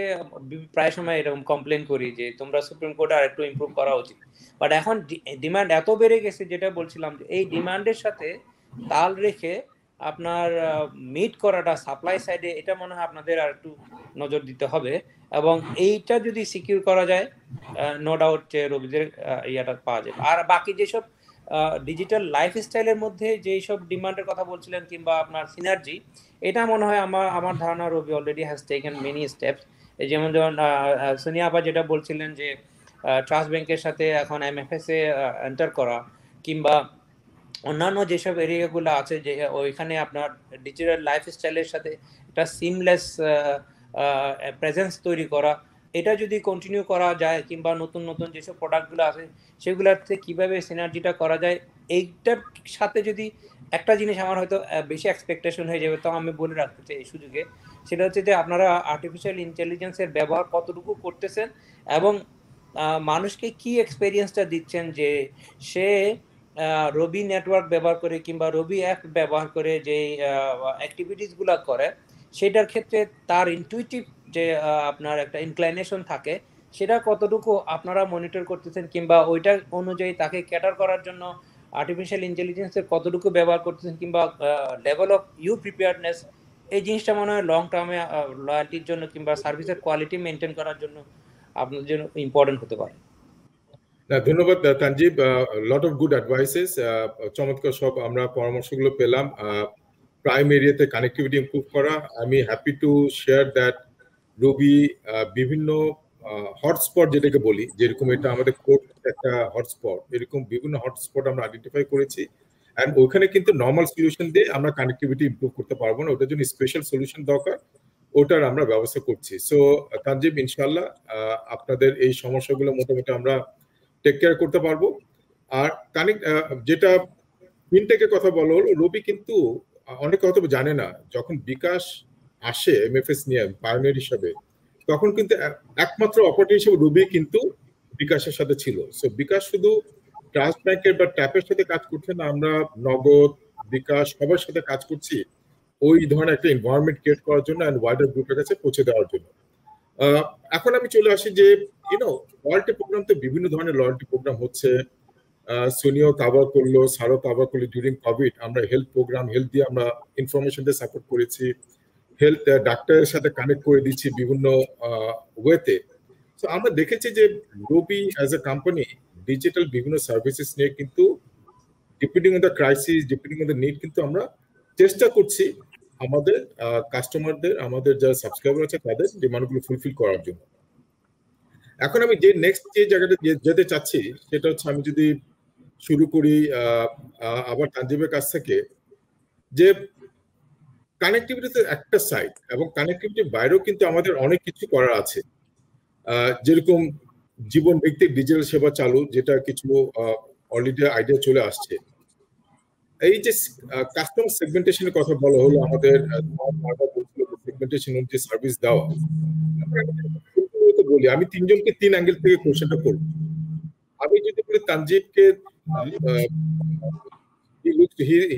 প্রায় সময় এরকম কমপ্লেন করি যে তোমরা সুপ্রিম কোর্টে আর একটু ইমপ্রুভ করা উচিত। বাট এখন ডিমান্ড এত বেড়ে গেছে, যেটা বলছিলাম যে এই ডিমান্ডের সাথে তাল রেখে আপনার মিট করাটা সাপ্লাই সাইডে, এটা মনে হয় আপনাদের আর একটু নজর দিতে হবে। এবং এইটা যদি সিকিউর করা যায়, নো ডাউট যে রবিদের ইয়াটা পাওয়া যাবে। আর বাকি যেসব ডিজিটাল লাইফস্টাইলের মধ্যে যেই সব ডিমান্ডের কথা বলছিলেন কিংবা আপনার সিনার্জি, এটা মনে হয় আমার ধারণা Robi already has taken many steps. যেমন সোনিয়া আপা যেটা বলছিলেন যে ট্রাস্ট ব্যাংকের সাথে এখন এমএফএস এ এন্টার করা, কিংবা অন্যান্য যেসব এরিয়াগুলো আছে যে ওইখানে আপনার ডিজিটাল লাইফস্টাইলের সাথে একটা সিমলেস প্রেজেন্স তৈরি করা, এটা যদি কন্টিনিউ করা যায়, কিংবা নতুন নতুন যেসব প্রোডাক্টগুলো আছে সেগুলোতে কিভাবে সিনার্জিটা করা যায়, এইটার সাথে যদি একটা জিনিস আমার হয়তো বেশি এক্সপেকটেশন হয়ে যাবে, তো আমি বলে রাখতে চাই এই সুযোগে, সেটা হচ্ছে যে আপনারা আর্টিফিশিয়াল ইন্টেলিজেন্সের ব্যবহার কতটুকু করতেছেন এবং মানুষকে কি এক্সপেরিয়েন্সটা দিচ্ছেন, যে সে রবি নেটওয়ার্ক ব্যবহার করে কিংবা রবি অ্যাপ ব্যবহার করে যে অ্যাক্টিভিটিসগুলো করে, সেটার ক্ষেত্রে তার ইনটুইটিভ যে আপনার একটা ইনক্লাইনেশন থাকে, সেটা কতটুকু আপনারা মনিটর করতেছেন, কিংবা ওইটা অনুযায়ী তাকে ক্যাটার করার জন্য আর্টিফিশিয়াল ইন্টেলিজেন্সের কতটুকু ব্যবহার করতেছেন, কিংবা লেভেল অফ ইউ প্রিপেয়ারনেস, এই জিনিসটা মনে হয় লং টার্মে লয়ালটির জন্য কিংবা সার্ভিসের কোয়ালিটি মেনটেন করার জন্য আপনাদের জন্য ইম্পর্টেন্ট হতে পারে। ধন্যবাদ Tanjib, lot of good advises, চমৎকার সব আমরা পরামর্শগুলো পেলাম। প্রাইম এরিয়াতে কানেক্টিভিটি ইমপ্রুভ করা, আমি হ্যাপি টু শেয়ার দ্যাট রবি বিভিন্ন হটস্পট যেটাকে বলি, যেরকম এটা আমাদের কোর্ট একটা হটস্পট, এরকম বিভিন্ন হটস্পট আমরা আইডেন্টিফাই করেছি। অ্যান্ড ওখানে কিন্তু নর্মাল সলিউশন দিয়ে আমরা কানেক্টিভিটি ইমপ্রুভ করতে পারবো না, ওটার জন্য স্পেশাল সলিউশন দরকার, ওটার আমরা ব্যবস্থা করছি। সো তানজিব, ইনশাল্লাহ আপনাদের এই সমস্যাগুলো মোটামুটি আমরা টেক কেয়ার করতে পারবো। আর কানেক্ট যেটা ফিনটেকের কথা বলা হলো, রবি কিন্তু অনেকে হয়তো জানে না, যখন বিকাশ আসে এমএফএস নিয়ে পায়োনিয়ার হিসাবে, তখন কিন্তু একমাত্র অপারেটর হিসেবে রবি কিন্তু বিকাশের সাথে ছিল। সো বিকাশ শুধু ট্রাস্ট ব্যাংকের বা ট্যাপের সাথে কাজ করছে না, আমরা নগদ, বিকাশ সবার সাথে কাজ করছি ওই ধরনের একটা এনভায়রনমেন্ট ক্রিয়েট করার জন্য অ্যান্ড ওয়াইডার গ্রুপের কাছে পৌঁছে দেওয়ার জন্য। এখন আমি চলে আসি যে লয়্যালটি প্রোগ্রাম, তো বিভিন্ন ধরনের লয়্যালটি প্রোগ্রাম হচ্ছে। সোনিও কাভার করলো, সারও কাভার করলো ডিউরিং কোভিড, আমরা হেলথ প্রোগ্রাম, হেলথ দিয়ে আমরা ইনফরমেশন দিয়ে সাপোর্ট করেছি, হেলথ ডাক্তারের সাথে কানেক্ট করে দিচ্ছি বিভিন্ন ওয়েতে। তো আমরা দেখেছি যে রবি অ্যাজ এ কোম্পানি ডিজিটাল বিভিন্ন সার্ভিসেস নিয়ে কিন্তু depending on the crisis, depending on the need, কিন্তু আমরা চেষ্টা করছি আমাদের কাস্টমারদের, আমাদের যারা সাবস্ক্রাইবার আছে তাদের ডিমান্ডগুলো ফুলফিল করার জন্য। এখন আমি যে নেক্সট যে জায়গাটা যেতে চাচ্ছি সেটা হচ্ছে, আমি যদি শুরু করি আবার তানজিবের কাছ থেকে, যে কানেক্টিভিটি তো একটা সাইড, এবং কানেক্টিভিটির বাইরেও কিন্তু আমাদের অনেক কিছু করার আছে। যেরকম জীবন ভিত্তিক ডিজিটাল সেবা চালু, যেটা কিছু অলরেডি আইডিয়া চলে আসছে। এই যে কাস্টমার সেগমেন্টেশনের কথা বলা হলো, আমাদের সেগমেন্টেশন অনুযায়ী সার্ভিস দেওয়া, বলি আমি তিনজনকে তিন অ্যাঙ্গেল থেকে কোশ্চেনটা করব। আমি যদি বলি তানজিবকে,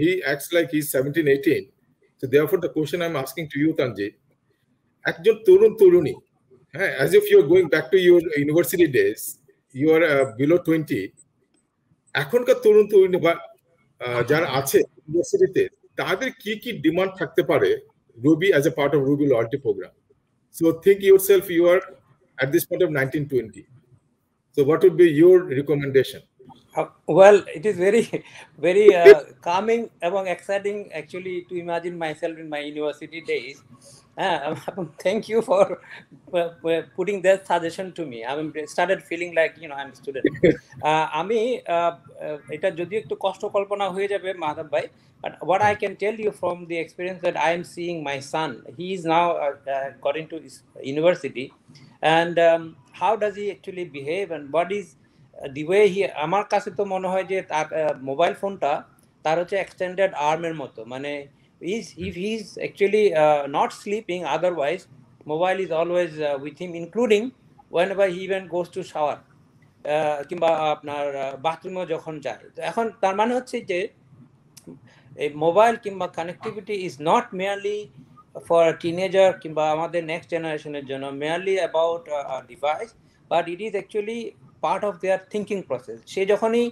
he acts like he's 17-18, so therefore the question I'm asking to you, Tanjib, একজন তরুণ তরুণী, হ্যাঁ, as if you're going back to your university days, you are below 20, এখনকার তরুণ তরুণী বা যারা আছে ইউনিভার্সিটিতে, তাদের কি কি ডিমান্ড থাকতে পারে রবি as a part of Ruby loyalty program? So think yourself, you are at this point of 19-20. So what would be your recommendation? Well, it is very, very calming and exciting actually to imagine myself in my university days. Thank you for putting that suggestion to me. I started feeling like I'm a student. আমি এটা যদি একটু কষ্ট কল্পনা হয়ে যাবে মাধব ভাই, but what I can tell you from the experience that I am seeing my son, he is now got into university, and how does he actually behave and what is the way he, আমার কাছে তো মনে হয় যে তার mobile ফোনটা তার হচ্ছে এক্সটেন্ডেড আর্মের মতো, মানে if he's actually not sleeping, otherwise mobile is always with him, including whenever he even goes to shower কিংবা আপনার বাথরুমে যখন যায়। তো এখন তার মানে হচ্ছে যে এই মোবাইল কিংবা connectivity is not merely for teenager কিংবা আমাদের নেক্সট জেনারেশনের জন্য merely about device, but it is actually part of their thinking process. সে যখনই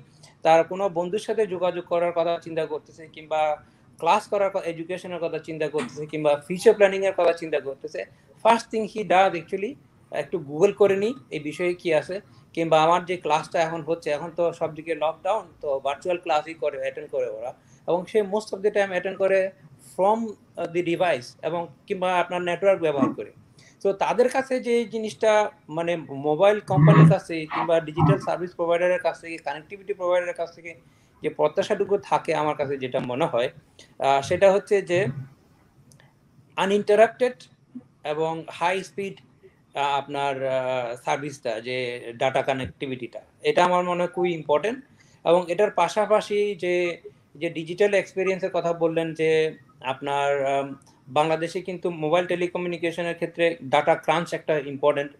তার কোনো বন্ধুর সাথে যোগাযোগ করার কথা চিন্তা করতেছে কিংবা ক্লাস করার এডুকেশনের কথা চিন্তা করতেছে কিংবা ফিউচার প্ল্যানিং এর কথা চিন্তা করতেছে, first thing he does actually একটু গুগল করে নিই এই বিষয়ে কি আছে, কিংবা আমার যে ক্লাসটা এখন হচ্ছে, এখন তো সব দিকে লকডাউন, তো ভার্চুয়াল ক্লাসই করে অ্যাটেন্ড করে ওরা, এবং সে most of the time attend করে ফ্রম দি ডিভাইস এবং কিংবা আপনার নেটওয়ার্ক ব্যবহার করে। তো তাদের কাছে যে জিনিসটা মানে মোবাইল কোম্পানির কাছে কিংবা ডিজিটাল সার্ভিস প্রোভাইডারের কাছ থেকে, কানেক্টিভিটি প্রোভাইডারের কাছ থেকে যে প্রত্যাশাটুকু থাকে আমার কাছে যেটা মনে হয় সেটা হচ্ছে যে আনইন্টারাপ্টেড এবং হাই স্পিড আপনার সার্ভিসটা, যে ডাটা কানেক্টিভিটিটা, এটা আমার মনে হয় খুবই ইম্পর্টেন্ট। এবং এটার পাশাপাশি যে ডিজিটাল এক্সপিরিয়েন্সের কথা বললেন, যে আপনার বাংলাদেশে কিন্তু মোবাইল টেলিকমিউনিকেশনের ক্ষেত্রে ডাটা ক্রাঞ্চ একটা important,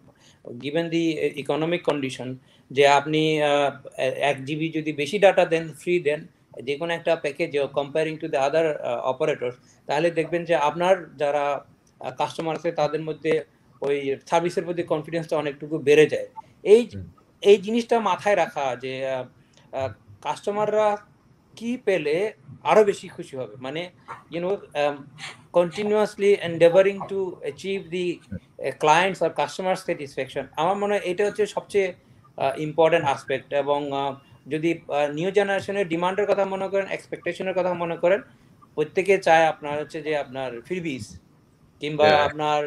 given the economic condition, যে আপনি 1 GB যদি বেশি ডাটা দেন, ফ্রি দেন যে কোনো একটা প্যাকেজে comparing to the other operator, তাহলে দেখবেন যে আপনার যারা কাস্টমার আছে তাদের মধ্যে ওই সার্ভিসের প্রতি কনফিডেন্সটা অনেকটুকু বেড়ে যায়। এই জিনিসটা মাথায় রাখা যে কাস্টমাররা কি পেলে আরো বেশি খুশি হবে, মানে continuously endeavouring to achieve the clients আর কাস্টমার স্যাটিসফ্যাকশন, আমার মনে হয় এটা হচ্ছে সবচেয়ে ইম্পর্টেন্ট আসপেক্ট। এবং যদি নিউ জেনারেশনের ডিমান্ডের কথা মনে করেন, এক্সপেকটেশনের কথা মনে করেন, প্রত্যেকে চায় আপনার হচ্ছে যে আপনার ফ্রিবিস কিংবা আপনার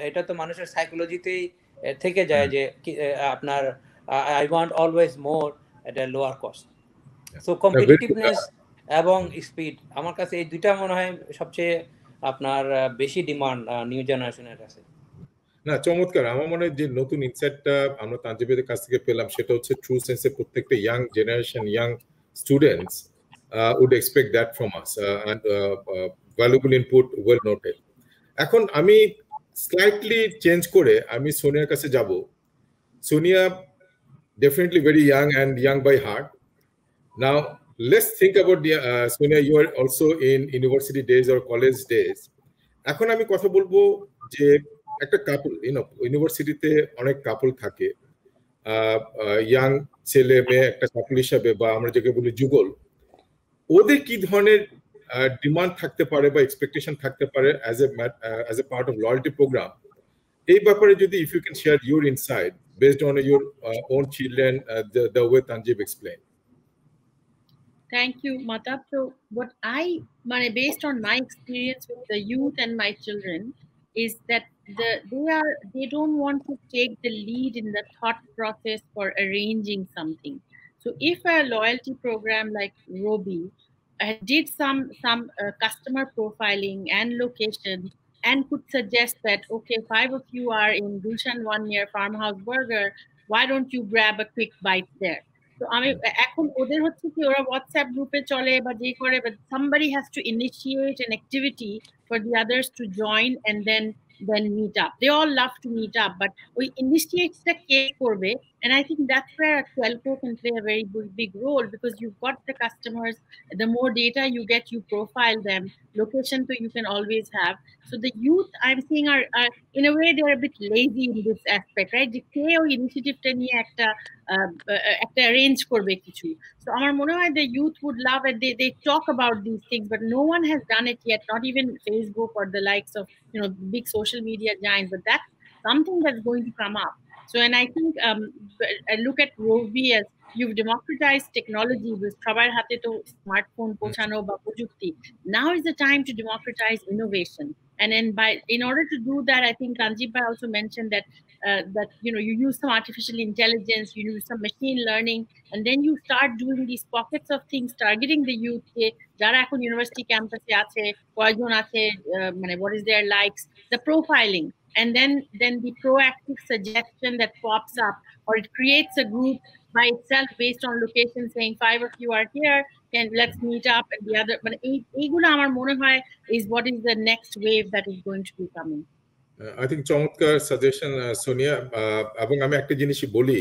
এটা তো মানুষের সাইকোলজিতেই থেকে যায় যে আপনার I want always more at A lower cost. So competitiveness এবং স্পিড, আমার কাছে এই দুইটা মনে হয় সবচেয়ে আপনার বেশি ডিমান্ড নিউ জেনারেশনের কাছে। না, চমৎকার। আমার মনে হয় যে নতুন ইনসাইটটা আমরা তানজিবের কাছ থেকে পেলাম সেটা হচ্ছে ট্রু সেন্সে প্রত্যেকটা young generation, young students would expect that from us, and valuable input, well noted. এখন আমি স্লাইটলি চেঞ্জ করে আমি সোনিয়ার কাছে যাব। Sonia definitely very young and young by heart. Now let's think about the Sonia, you are also in university days or college days. এখন আমি কথা বলবো যে একটা কাপল, ইউনিভার্সিটিতে অনেক কাপল থাকে, ইয়াং ছেলে মেয়ে একটা কাপল হিসাবে, বা আমরা যাকে বলি যুগল, ওদের কি ধরনের ডিমান্ড থাকতে পারে বা এক্সপেকটেশন থাকতে পারে as a part of loyalty program, এই ব্যাপারে যদি if you can share your insight based on your own children, the way Tanjib explained. Thank you, Matab. So what based on my experience with the youth and my children, is that they don't want to take the lead in the thought process for arranging something. So if a loyalty program like Robi did some customer profiling and location and could suggest that, okay, 5 of you are in Gulshan 1 near Farmhouse Burger, why don't you grab a quick bite there? So আমি এখন ওদের হচ্ছে কি, ওরা WhatsApp গ্রুপে চলে বা যে করে, but somebody has to initiate an activity for the others to join and then meet up. They all love to meet up, but we initiate the কে করবে, and I think that's where a telco can play a very big role, because you've got the customers, the more data you get, you profile them, location so you can always have. So the youth I'm seeing are in a way they're a bit lazy in this aspect, right? যে কে ওই ইনিশিয়েটিভটা নিয়ে একটা arrange করবে কিছু। So আমার মনে হয় the youth would love it. They talk about these things, but no one has done it yet, not even Facebook or the likes of big social media giants, but that's something that's going to come up. So, and I think I look at Rovi as you've democratized technology with সবার হাতে তো smartphone পৌঁছানো বা প্রযুক্তি. Now is the time to democratize innovation. And then in order to do that, I think Tanjeeb Bhai also mentioned that you use some artificial intelligence, you use some machine learning, and then you start doing these pockets of things targeting the youth. যারা এখন university campus আছে, কয়জন আছে, what is their likes, the profiling, and then the proactive suggestion that pops up, or it creates a group by itself based on location, saying 5 of you are here, and let's meet up, and the other. But এইগুলো আমার মনে হয় is what is the next wave that is going to be coming. I think চমৎকার suggestion Sonia, এবং আমি একটা জিনিসই বলি,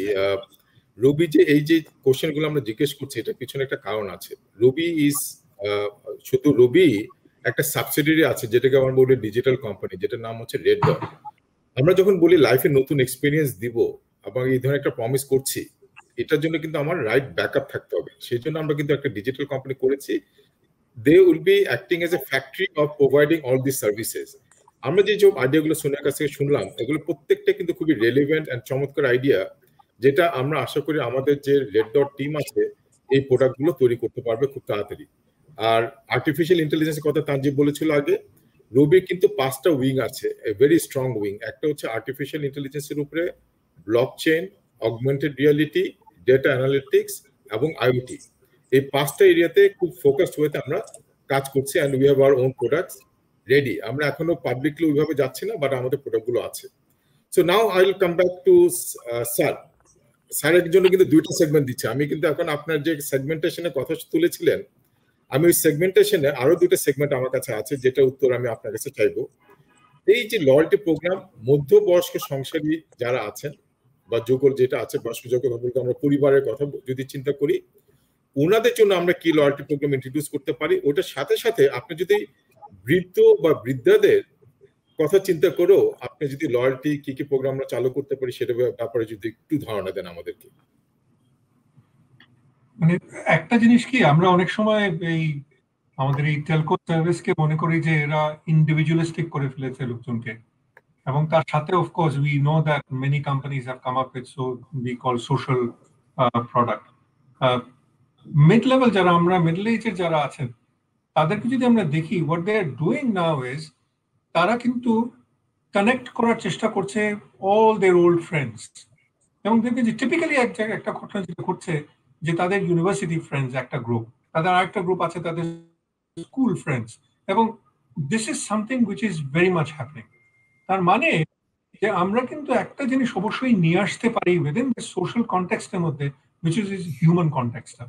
রবি যে এই যে কোশ্চেনগুলো আমরা জিজ্ঞেস করছি এটা পিছনে একটা কারণ আছে। রবি ইজ শুধু রবি একটা সাবসিডিয়ারি আছে যেটাকে আমরা বলি ডিজিটাল কোম্পানি, যেটার নাম হচ্ছে রেড ডট। আমরা যখন বলি লাইফে নতুন এক্সপিরিয়েন্স দিব এবং এই ধরনের একটা প্রমিস করছি, এটার জন্য কিন্তু আমার রাইট ব্যাকআপ থাকতে হবে। সেই জন্য আমরা কিন্তু একটা ডিজিটাল কোম্পানি করেছি। They will be acting as a factory of providing all this services. আমরা যে আইডিয়াগুলো সোনিয়ার কাছ থেকে শুনলাম, এগুলো প্রত্যেকটা কিন্তু খুবই রেলিভেন্ট অ্যান্ড চমৎকার আইডিয়া, যেটা আমরা আশা করি আমাদের যে রেড ডট টিম আছে এই প্রোডাক্টগুলো তৈরি করতে পারবে খুব তাড়াতাড়ি। আর আর্টিফিশিয়াল ইন্টেলিজেন্সের কথা তানজিব বলেছিল আগে, রবির কিন্তু 5টা উইং আছে, ভেরি স্ট্রং উইং। একটা হচ্ছে আর্টিফিশিয়াল ইন্টেলিজেন্সের উপরে, blockchain, augmented reality, data analytics এবং আইওটি। এই 5টা এরিয়াতে খুব ফোকাসড হয়ে আমরা কাজ করছি, and we have our own products ready. আমরা এখনো পাবলিকলি ওইভাবে যাচ্ছি না, বাট আমাদের প্রোডাক্টগুলো আছে। So now I will come back to sir. স্যারের জন্য কিন্তু 2টা সেগমেন্ট দিচ্ছে। আমি কিন্তু এখন আপনার যে সেগমেন্টেশনের কথা তুলেছিলেন, আমি ওই সেগমেন্টেশনে আরো 2টা সেগমেন্ট আমার কাছে আছে, যেটা উত্তর আমি আপনার কাছে চাইবো। এই যে লয়্যালটি প্রোগ্রাম, মধ্যবয়স্ক সংসারী যারা আছেন বা যুগল যেটা আছে, বয়স্ক যুগল বলতে আমরা পরিবারের কথা যদি চিন্তা করি, ওনাদের জন্য আমরা কি লয়্যালটি প্রোগ্রাম ইন্ট্রোডিউস করতে পারি, ওটার সাথে সাথে আপনি যদি বৃদ্ধ বা বৃদ্ধাদের কথা চিন্তা করেও আপনি যদি লয়্যালটি কি কি প্রোগ্রাম আমরা চালু করতে পারি সেটা ব্যাপারে যদি একটু ধারণা দেন আমাদেরকে। মানে একটা জিনিস কি, আমরা অনেক সময় আমাদের এই টেলকো সার্ভিসকে মনে করি যে এরা ইন্ডিভিজুয়ালিস্টিক করে ফেলেছে লোকজনকে, এবং তার সাথে of course we know that many companies have come up with we call social product. Mid level যারা, আমরা মিডল এজের যারা আছেন, তাদেরকে যদি আমরা দেখি, what they are doing now is তারা কিন্তু কানেক্ট করার চেষ্টা করছে অল দেয়ার ওল্ড ফ্রেন্ডস, এবং দেখবে যে টিপিক্যালি এক জায়গায় একটা ঘটনা যেটা ঘটছে যে তাদের ইউনিভার্সিটি ফ্রেন্ডস একটা গ্রুপ, তাদের আরেকটা গ্রুপ আছে তাদের স্কুল ফ্রেন্ডস, এবং this is something which is very much happening. তার মানে যে আমরা কিন্তু একটা জিনিস অবশ্যই নিয়ে আসতে পারি উইদিন দ্য সোশ্যাল কনটেক্সটের মধ্যে, হুইচ ইজ হিউম্যান কনটেক্সটটা।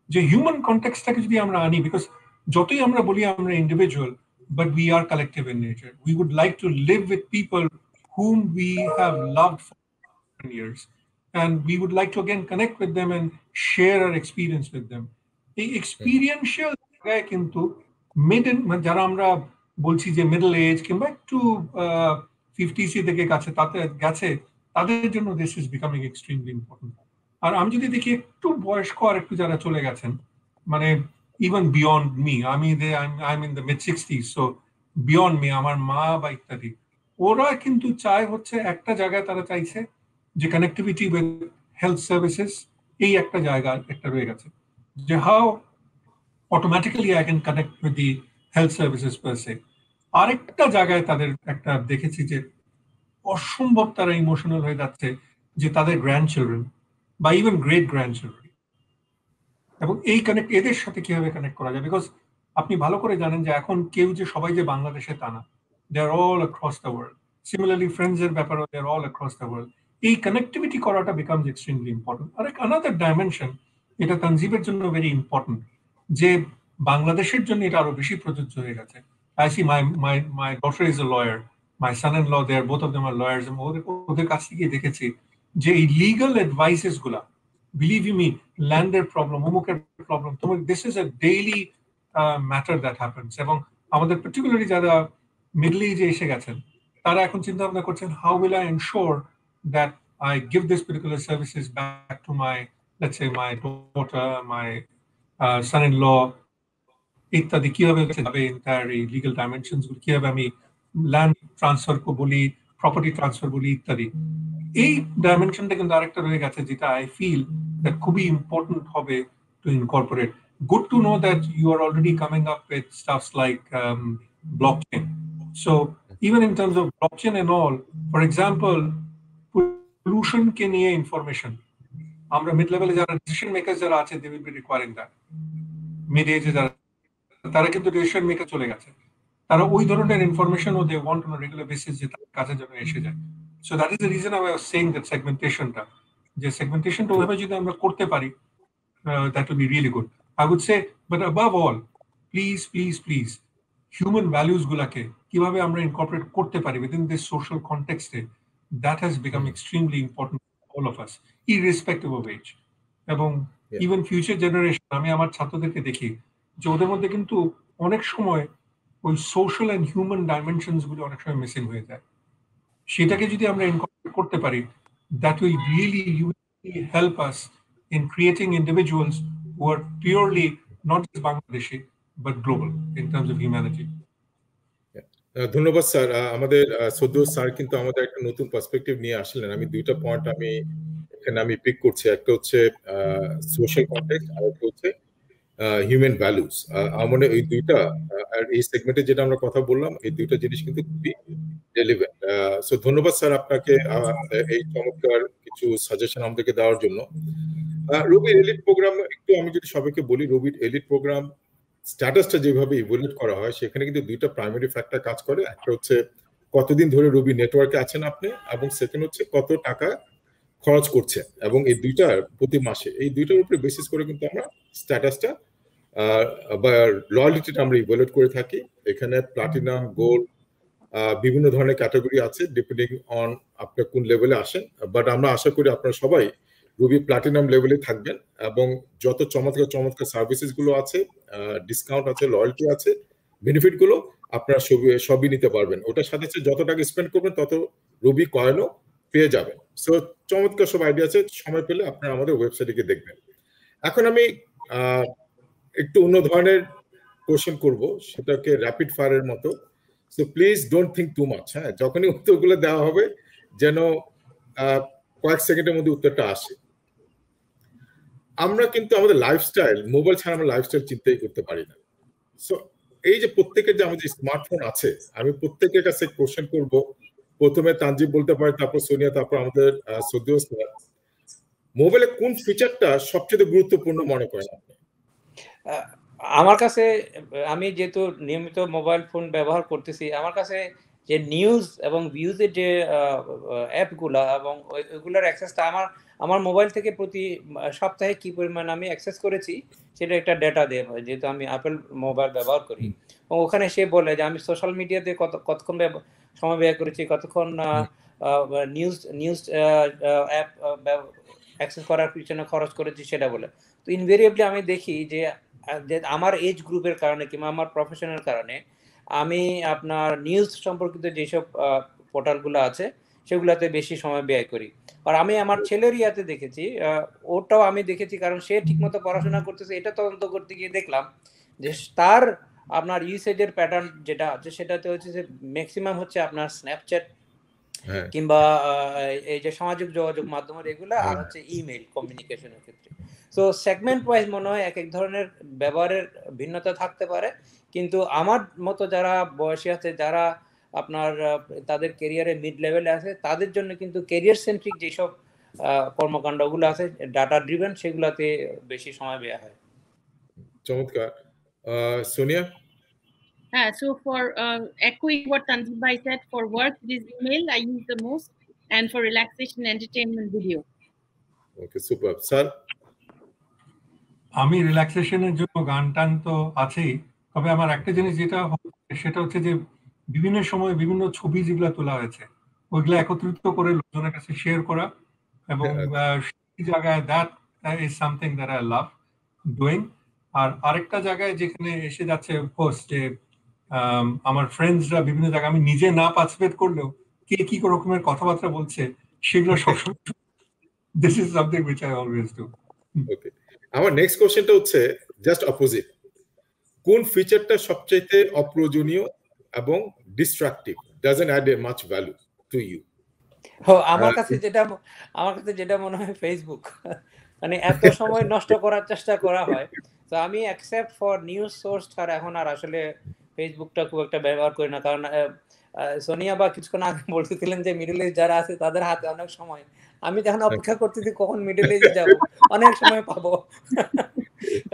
যে হিউম্যান কনটেক্সটটাকে যদি আমরা আনি, বিকজ যতই আমরা বলি আমরা individual, but we are collective in nature. We would like to live with people whom we have loved for years, and we would like to again connect with them and share our experience with them. The experiential guy kintu jara amra bolchi je middle age kimba ekটু 50s থেকে কাছে তাতে গেছে, তাদের জন্য this is becoming extremely important. আর আমি যদি দেখি একটু বয়স্ক আর একটু যারা চলে গেছেন, মানে even beyond me, I'm in the mid 60s, so beyond me, আমার মা বা ইত্যাদি, ওরা কিন্তু চায় হচ্ছে একটা জায়গায় তারা চাইছে যে কানেক্টিভিটি উইথ হেলথ সার্ভিসেস, এই একটা জায়গা একটা রয়ে গেছে যে how automatically I can connect with the health services per se. আরেকটা জায়গায় তাদের একটা দেখেছি যে অসম্ভব তারা ইমোশনাল হয়ে যাচ্ছে যে তাদের গ্র্যান্ড চিলড্রেন বা ইভেন গ্রেট গ্র্যান্ড চিলড্রেন, এবং এই কানেক্ট এদের সাথে কিভাবে কানেক্ট করা যায়, বিকজ আপনি ভালো করে জানেন যে এখন কেউ যে সবাই যে বাংলাদেশে তা না, they are all across the world. Similarly friends এর ব্যাপারে they are all across the world. এই কানেক্টিভিটি করাটা বিকামস এক্সট্রিমলি ইম্পর্টেন্ট। আর আনাদার ডাইমেনশন, এটা তানজিবের জন্য ভেরি ইম্পর্টেন্ট, যে বাংলাদেশের জন্য এটা আরো বেশি প্রযোজ্য হয়ে গেছে। I see my daughter is a lawyer, my son and law, they are both of them are lawyers. ওদের কাছ থেকে দেখেছি যে এই লিগাল অ্যাডভাইসেস গুলা, believe you me, landed problem, অমুকের problem, this is a daily matter that happens. এবং আমাদের particularly যারা মিডল এজে এসে গেছেন, তারা এখন চিন্তা ভাবনা করছেন, how will I ensure that I give this particular services back to my, let's say, my daughter, my son-in-law, ইত্যাদি। কিভাবে যাবে তার এই লিগাল ডাইমেনশনস গুলো, কিভাবে আমি ল্যান্ড ট্রান্সফার বলি, প্রপার্টি ট্রান্সফার বলি ইত্যাদি। এই ডাইমেনশনটা কিন্তু আরেকটা রয়ে গেছে যেটা আই ফিল দ্যাট খুবই ইম্পর্টেন্ট হবে to incorporate. Good to know that you are already coming up with stuffs like blockchain. So even in terms of blockchain and all, for example, pollution ke niye information. Amra mid level jara decision makers jara ache, they will be requiring that. Mid age jara tara kintu decision maker chole geche. Tara ওই ধরনের information O they want on a regular basis যে তার কাছে যেন এসে যায়। So that is the reason I was saying that segmentation টা, যে segmentation টা ওইভাবে যদি আমরা করতে পারি, that will be really good. I would say, but above all, please, human values gulake kibabe amra incorporate korte pari within this social context, that has become extremely important for all of us, irrespective of age. Ebong even future generation, ami amar chhatroderke dekhi je oder moddhe kintu onek shomoy ওই social and human dimensions গুলো অনেক সময় missing হয়ে যায়। সেটাকে যদি আমরা incorporate করতে পারি, that will really help us in creating individuals who are purely not just Bangladeshi but global in terms of humanity. ধন্যবাদ স্যার। আমাদের সদ্য স্যার কিন্তু আমাদের একটা নতুন পার্সপেক্টিভ নিয়ে আসলেন। আমি দুইটা পয়েন্ট আমি পিক করছি, একটা হচ্ছে সোশ্যাল কন্টেক্সট আর একটা হচ্ছে হিউম্যান ভ্যালুস। মানে এই দুইটা আর এই সেগমেন্টে যেটা আমরা কথা বললাম, এই দুইটা জিনিস কিন্তু খুবই রেলেভেন্ট। সো ধন্যবাদ স্যার আপনাকে এই চমৎকার কিছু সাজেশন আমাদেরকে দেওয়ার জন্য। রবির এলিট প্রোগ্রাম একটু আমি যদি সবাইকে বলি, রবির এলিট প্রোগ্রাম স্ট্যাটাসটা যেভাবে ইভ্যালুয়েট করা হয় সেখানে কিন্তু দুইটা প্রাইমারি ফ্যাক্টর কাজ করে। একটা হচ্ছে কতদিন ধরে রবি নেটওয়ার্কে আছেন আপনি, এবং সেকেন্ড হচ্ছে কত টাকা খরচ করছেন, এবং এই দুইটার প্রতি মাসে এই দুইটার উপরে বেসিস করে কিন্তু আমরা স্ট্যাটাসটা বা লয়ালিটিটা আমরা ইভ্যালুয়েট করে থাকি। এখানে প্লাটিনাম, গোল্ড, বিভিন্ন ধরনের ক্যাটাগরি আছে ডিপেন্ডিং অন আপনি কোন লেভেলে আসেন। বাট আমরা আশা করি আপনারা সবাই রবি প্লাটিনাম লেভেলে থাকবেন, এবং যত চমৎকার সার্ভিসেস গুলো আছে, ডিসকাউন্ট আছে, লয়্যালটি আছে, বেনিফিট গুলো আপনারা সবই নিতে পারবেন। ওটার সাথে যত টাকা স্পেন্ড করবেন তত রবি কয়েনও পেয়ে যাবেন। সো চমৎকার সব আইডিয়া আছে, সময় পেলে আপনারা আমাদের ওয়েবসাইটে গিয়ে দেখবেন। এখন আমি একটু অন্য ধরনের কোশ্চেন করব, সেটাকে র্যাপিড ফায়ারের মতো। So please don't think too much. হ্যাঁ, যখনই উত্তরগুলো দেওয়া হবে যেন কয়েক সেকেন্ডের মধ্যে উত্তরটা আসে। আমরা কিন্তু আমাদের লাইফস্টাইল, মোবাইল ছাড়া আমরা লাইফস্টাইল চিন্তাই করতে পারি না। সো এই যে প্রত্যেকের যে আমাদের স্মার্টফোন আছে, আমি প্রত্যেকের কাছে কোশ্চেন করব। প্রথমে তানজিব বলতে পারে, তারপর সোনিয়া, তারপর আমাদের সদ্য। মোবাইলে কোন ফিচারটা সবচেয়ে গুরুত্বপূর্ণ মনে করেন আপনি? আমার কাছে, আমি যেহেতু নিয়মিত মোবাইল ফোন ব্যবহার করতেছি, আমার কাছে যে নিউজ এবং ভিউজের যে অ্যাপগুলা এবং ওইগুলোর অ্যাক্সেসটা আমার মোবাইল থেকে প্রতি সপ্তাহে কি পরিমাণ আমি অ্যাক্সেস করেছি সেটা একটা ডেটা দেওয়া হয়, যেহেতু আমি অ্যাপেল মোবাইল ব্যবহার করি। এবং ওখানে সে বলে যে আমি সোশ্যাল মিডিয়াতে কতক্ষণ সময় ব্যয় করেছি, কতক্ষণ নিউজ অ্যাপ অ্যাক্সেস করার পিছনে খরচ করেছি সেটা বলে। তো ইনভেরিয়েবলি আমি দেখি যে আমার এজ গ্রুপের কারণে কিংবা আমার প্রফেশনের কারণে আমি আপনার নিউজ সম্পর্কিত যেসব পোর্টালগুলো আছে সেগুলোতে বেশি সময় ব্যয় করি। আর আমি আমার ছেলের ইয়াতে দেখেছি, ওটাও আমি দেখেছি, কারণ সে ঠিকমতো পড়াশোনা করতেছে, এটা তদন্ত করতে গিয়ে দেখলাম যে তার আপনার ইউসেজের প্যাটার্ন যেটা আছে সেটাতে হচ্ছে যে ম্যাক্সিমাম হচ্ছে আপনার স্ন্যাপচ্যাট কিংবা এই যে সামাজিক যোগাযোগ মাধ্যমের এগুলো, আর হচ্ছে ইমেল কমিউনিকেশনের ক্ষেত্রে। সো সেগমেন্ট ওয়াইজ মনে হয় এক ধরনের ব্যবহারের ভিন্নতা থাকতে পারে, কিন্তু আমার মতো যারা বয়সী আছে, যারা আপনার তাদের ক্যারিয়ারে মিড লেভেলে আছে, তাদের জন্য কিন্তু ক্যারিয়ার সেন্ট্রিক যেসব কর্মকাণ্ডগুলো আছে ডাটা ড্রিভেন, সেগুলোতে বেশি সময় ব্যয় হয়। চমৎকার। Sonia? So for echoing what Tanzib Bhai said, for work it is email I use the most, and for relaxation, entertainment, video. Okay, super. Sir? আমি রিল্যাক্সেশনের জন্য গান টান তো আছেই, তবে আমার একটা জিনিস যেটা সেটা হচ্ছে যে বিভিন্ন সময় বিভিন্ন ছবি যেগুলো তোলা হয়েছে ওইগুলো একত্রিত করে লোকজনের কাছে শেয়ার করা, এবং সেই জায়গায় that is something that I love doing. আর আরেকটা জায়গায় যেখানে এসে যাচ্ছে পোস্ট যে আমার ফ্রেন্ডসরা বিভিন্ন জায়গায় আমি নিজে না পার্টিসিপেট করলেও কে কি রকমের কথাবার্তা বলছে সেগুলো সবসময়, this is something which I always do. Okay, আমার নেক্সট কোশ্চেনটা হচ্ছে জাস্ট অপোজিট। কোন ফিচারটা সবচেয়ে অপ্রয়োজনীয় এবং distractive, doesn't add a much value to you? আমার কাছে যেটা মনে হয় ফেসবুক, মানে এত সময় নষ্ট করার চেষ্টা করা হয়, তো আমি অ্যাকসেপ্ট ফর নিউজ সোর্স ছাড়া এখন আর আসলে ফেসবুকটা খুব একটা ব্যবহার করি না। কারণ সোনিয়া বা কিছুক্ষণ আগে বলতেছিলেন যে মিডল ইস্ট যারা আছে তাদের হাতে অনেক সময়, আমি যখন অপেক্ষা করতেছি কখন মিডল ইস্টে যাব, অনেক সময় পাবো।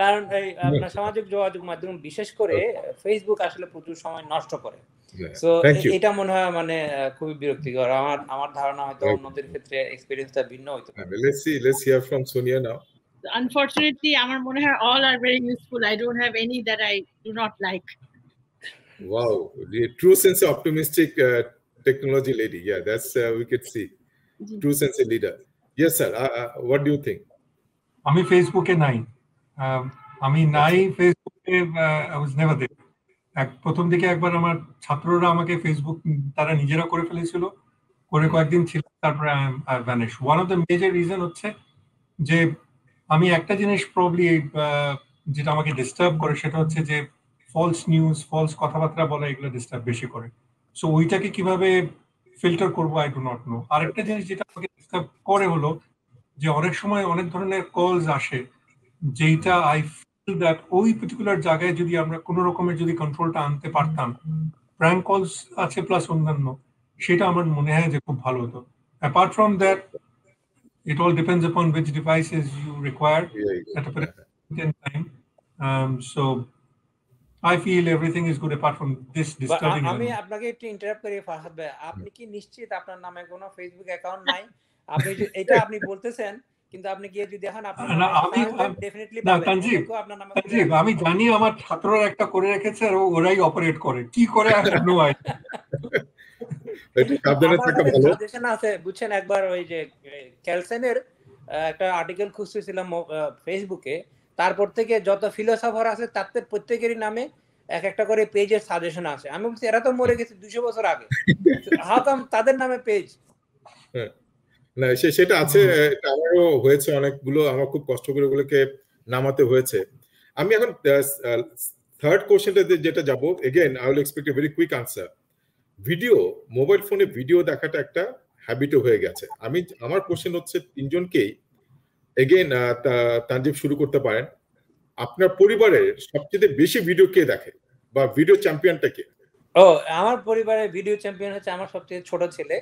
কারণ এই আপনার সামাজিক যোগাযোগ মাধ্যম বিশেষ করে ফেসবুক আসলে প্রচুর সময় নষ্ট করে। সো এটা মনে হয় মানে খুবই বিরক্তিকর। আমার ধারণা হয়তো অন্যদের ক্ষেত্রে এক্সপেরিয়েন্সটা ভিন্ন হইতো। Let's hear from Sonia now. Unfortunately, আমার মনে হয় all are very useful. I don't have any that I do not like. Wow, the true sense of optimistic technology lady. Yeah, that's we could see. True sense of leader. Yes, sir. What do you think? আমি ফেসবুকে নাই, আমি নাই ফেসবুকে, I was never there. প্রথম দিকে একবার আমার ছাত্ররা আমাকে ফেসবুক তারা নিজেরা করে ফেলেছিল, করে কয়েকদিন ছিল, তারপরে I vanished. One of the major reason হচ্ছে যে আমি একটা জিনিস প্রবলি যেটা আমাকে ডিস্টার্ব করে সেটা হচ্ছে যে ফলস নিউজ, ফলস কথাবার্তা বলা, এগুলো ডিস্টার্ব বেশি করে। সো ওইটাকে কিভাবে ফিল্টার করবো আই ডু নট নো। আরেকটা জিনিস যেটা আমাকে ডিস্টার্ব করে হলো যে অনেক সময় অনেক ধরনের কলস আসে যেটা আই ফিল দ্যাট ওই পার্টিকুলার জায়গায় যদি আমরা কোনো রকমের যদি কন্ট্রোলটা আনতে পারতাম, প্র্যাঙ্ক কলস আছে প্লাস অন্যান্য, সেটা আমার মনে হয় যে খুব ভালো হতো। Apart from that, it all depends upon which devices you require at a particular time. So I feel everything is good apart from this disturbing. আমি আপনাকে একটু ইন্টারাপ্ট করি ফাহাদ ভাই, আপনি কি নিশ্চিত আপনার নামে কোনো ফেসবুক অ্যাকাউন্ট নাই? আপনি এটা আপনি বলতেছেন, কিন্তু আপনি গিয়ে যদি দেখেন আপনার নামে ডেফিনেটলি পাবেন। তানজিব, আমি জানি আমার ছাত্ররা একটা করে রেখেছে আর ওরাই অপারেট করে, কি করে I have no idea. Suggestion আছে বুঝছেন, একবার ওই যে ক্যালসেনের একটা আর্টিকেল খুঁজতেছিলাম ফেসবুকে, তারপর থেকে যত ফিলোসফার আছে তাদের প্রত্যেকেরই নামে এক একটা করে পেজের সাজেশন আছে। আমি বলছি এরা তো মরে গেছে 200 বছর আগে, হাউ কাম তাদের নামে পেজ? না সেটা আছে, আমারও হয়েছে অনেকগুলো, আমার খুব কষ্ট করে ওগুলোকে নামাতে হয়েছে। আমি এখন থার্ড কোশ্চেনটা যেটা যাব, again I will expect a very quick answer. Video, mobile ফোনে ভিডিও দেখাটা একটা হ্যাবিটও হয়ে গেছে। আমার কোশ্চেন হচ্ছে তিনজনকেই, এগেইন তানজিব শুরু করতে পারেন। আপনার পরিবারের সবচেয়ে বেশি ভিডিও কে দেখে বা ভিডিও চ্যাম্পিয়নটা কে? আমার পরিবারের ভিডিও চ্যাম্পিয়ন হচ্ছে আমার সবচেয়ে ছোট ছেলে।